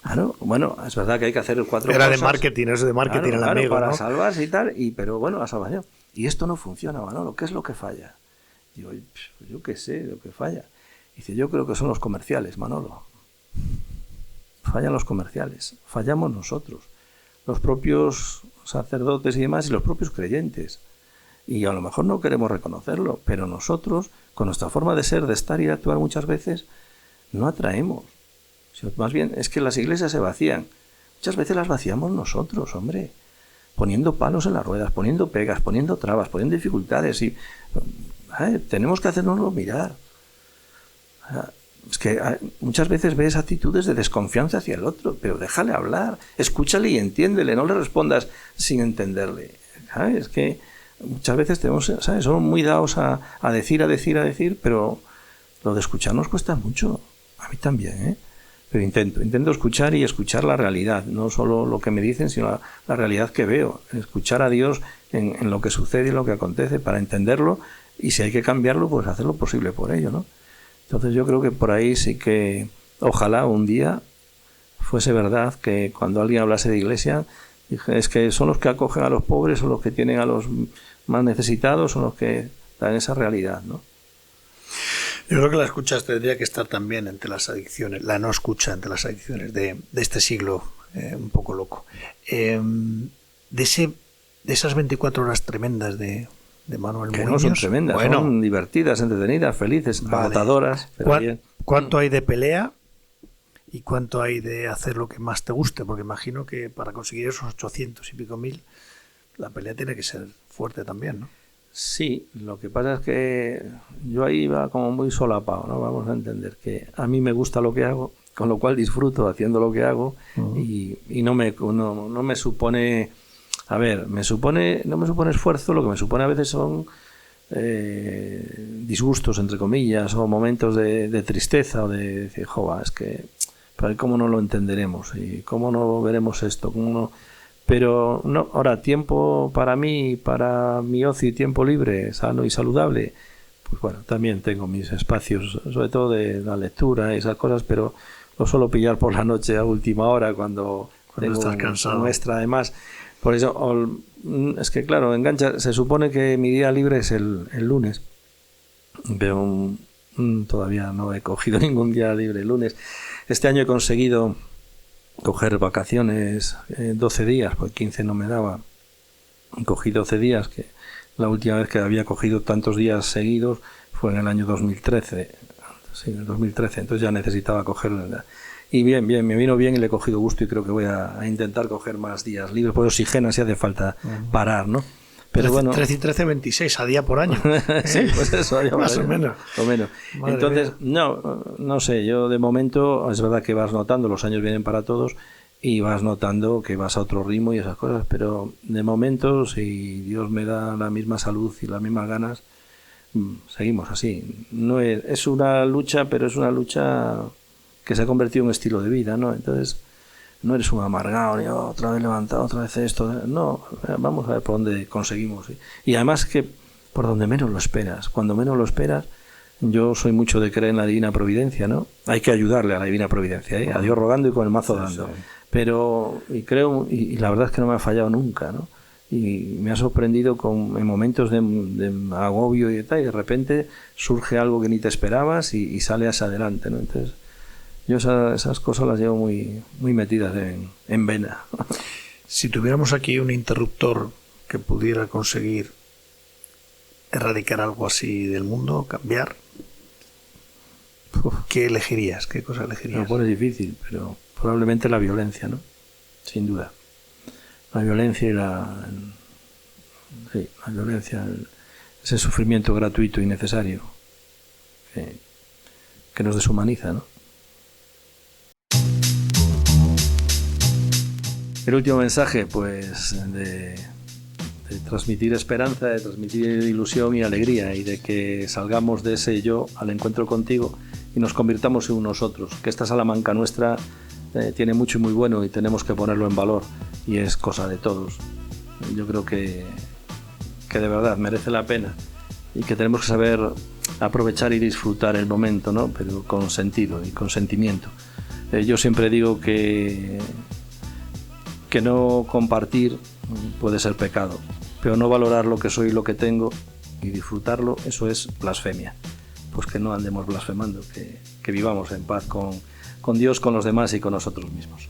Speaker 1: Claro, bueno, es verdad que hay que hacer 4 cosas.
Speaker 2: Era de marketing, eso de marketing, claro, el amigo,
Speaker 1: para, ¿no?,
Speaker 2: ¿no?,
Speaker 1: salvarse y tal, pero bueno, la salvación. Y esto no funciona, Manolo, ¿qué es lo que falla? Digo, yo qué sé, lo que falla. Dice, yo creo que son los comerciales, Manolo. Fallan los comerciales, fallamos nosotros, los propios sacerdotes y demás, y los propios creyentes. Y a lo mejor no queremos reconocerlo, pero nosotros, con nuestra forma de ser, de estar y de actuar muchas veces, no atraemos. Más bien es que las iglesias se vacían. Muchas veces las vaciamos nosotros, hombre, poniendo palos en las ruedas, poniendo pegas, poniendo trabas, poniendo dificultades. Y tenemos que hacernoslo mirar. Es que muchas veces ves actitudes de desconfianza hacia el otro, pero déjale hablar, escúchale y entiéndele, no le respondas sin entenderle. ¿Sabes? Es que muchas veces somos muy dados a decir, pero lo de escuchar nos cuesta mucho. A mí también, ¿eh? Pero intento escuchar y escuchar la realidad, no solo lo que me dicen, sino la realidad que veo. Escuchar a Dios en lo que sucede y lo que acontece para entenderlo, y si hay que cambiarlo, pues hacer lo posible por ello, ¿no? Entonces yo creo que por ahí sí que ojalá un día fuese verdad que cuando alguien hablase de iglesia, es que son los que acogen a los pobres, son los que tienen a los más necesitados, son los que dan esa realidad, ¿no?
Speaker 2: Yo creo que la escucha tendría que estar también entre las adicciones, la no escucha entre las adicciones de este siglo un poco loco. De esas 24 horas tremendas de Manuel Muñoz.
Speaker 1: Que no son tremendas, son divertidas, entretenidas, felices, agotadoras.
Speaker 2: ¿Cuánto hay de pelea y cuánto hay de hacer lo que más te guste? Porque imagino que para conseguir esos 800 y pico mil, la pelea tiene que ser fuerte también, ¿no?
Speaker 1: Sí, lo que pasa es que yo ahí iba como muy solapado, ¿no? Vamos a entender que a mí me gusta lo que hago, con lo cual disfruto haciendo lo que hago, y no me supone... A ver, no me supone esfuerzo, lo que me supone a veces son disgustos, entre comillas, o momentos de tristeza, o de decir, es que ¿cómo no lo entenderemos? ¿Y cómo no veremos esto? ¿Cómo no? Pero no, ahora, tiempo para mí, para mi ocio y tiempo libre, sano y saludable, pues bueno, también tengo mis espacios, sobre todo de la lectura y esas cosas, pero lo suelo pillar por la noche a última hora cuando tengo
Speaker 2: estás cansado.
Speaker 1: Un extra además. Por eso, es que claro, engancha. Se supone que mi día libre es el lunes, pero todavía no he cogido ningún día libre el lunes. Este año he conseguido coger vacaciones 12 días, pues 15 no me daba. Cogí 12 días, que la última vez que había cogido tantos días seguidos fue en el año 2013. Sí, en el 2013, entonces ya necesitaba coger... Y bien, me vino bien y le he cogido gusto, y creo que voy a intentar coger más días libres, pues oxigena si hace falta parar, ¿no? Pero
Speaker 2: 13,
Speaker 1: bueno,
Speaker 2: 13 y 13, 26 a día por año.
Speaker 1: sí, pues eso,
Speaker 2: más o menos.
Speaker 1: Entonces, no sé, yo de momento es verdad que vas notando, los años vienen para todos y vas notando que vas a otro ritmo y esas cosas, pero de momento, si Dios me da la misma salud y las mismas ganas, seguimos así. No es una lucha, pero es una lucha que se ha convertido en un estilo de vida, ¿no? Entonces, no eres un amargado, ni otra vez levantado, otra vez esto. No, vamos a ver por dónde conseguimos. Y además que por donde menos lo esperas. Cuando menos lo esperas, yo soy mucho de creer en la divina providencia, ¿no? Hay que ayudarle a la divina providencia, ¿eh? A Dios rogando y con el mazo dando. Sí. Pero, y creo, y la verdad es que no me ha fallado nunca, ¿no? Y me ha sorprendido en momentos de agobio y tal, y de repente surge algo que ni te esperabas y sale hacia adelante, ¿no? Entonces, yo esas cosas las llevo muy, muy metidas en vena.
Speaker 2: Si tuviéramos aquí un interruptor que pudiera conseguir erradicar algo así del mundo, cambiar, ¿qué elegirías? ¿Qué cosa elegirías?
Speaker 1: Lo cual es difícil, pero probablemente la violencia, ¿no? Sin duda. La violencia y la violencia, ese sufrimiento gratuito y necesario que nos deshumaniza, ¿no? El último mensaje, pues, de transmitir esperanza, de transmitir ilusión y alegría, y de que salgamos de ese yo al encuentro contigo y nos convirtamos en nosotros, que esta Salamanca nuestra tiene mucho y muy bueno y tenemos que ponerlo en valor, y es cosa de todos. Yo creo que de verdad merece la pena y que tenemos que saber aprovechar y disfrutar el momento, ¿no? Pero con sentido y con sentimiento. Yo siempre digo que no compartir puede ser pecado, pero no valorar lo que soy y lo que tengo y disfrutarlo, eso es blasfemia. Pues que no andemos blasfemando, que vivamos en paz con Dios, con los demás y con nosotros mismos.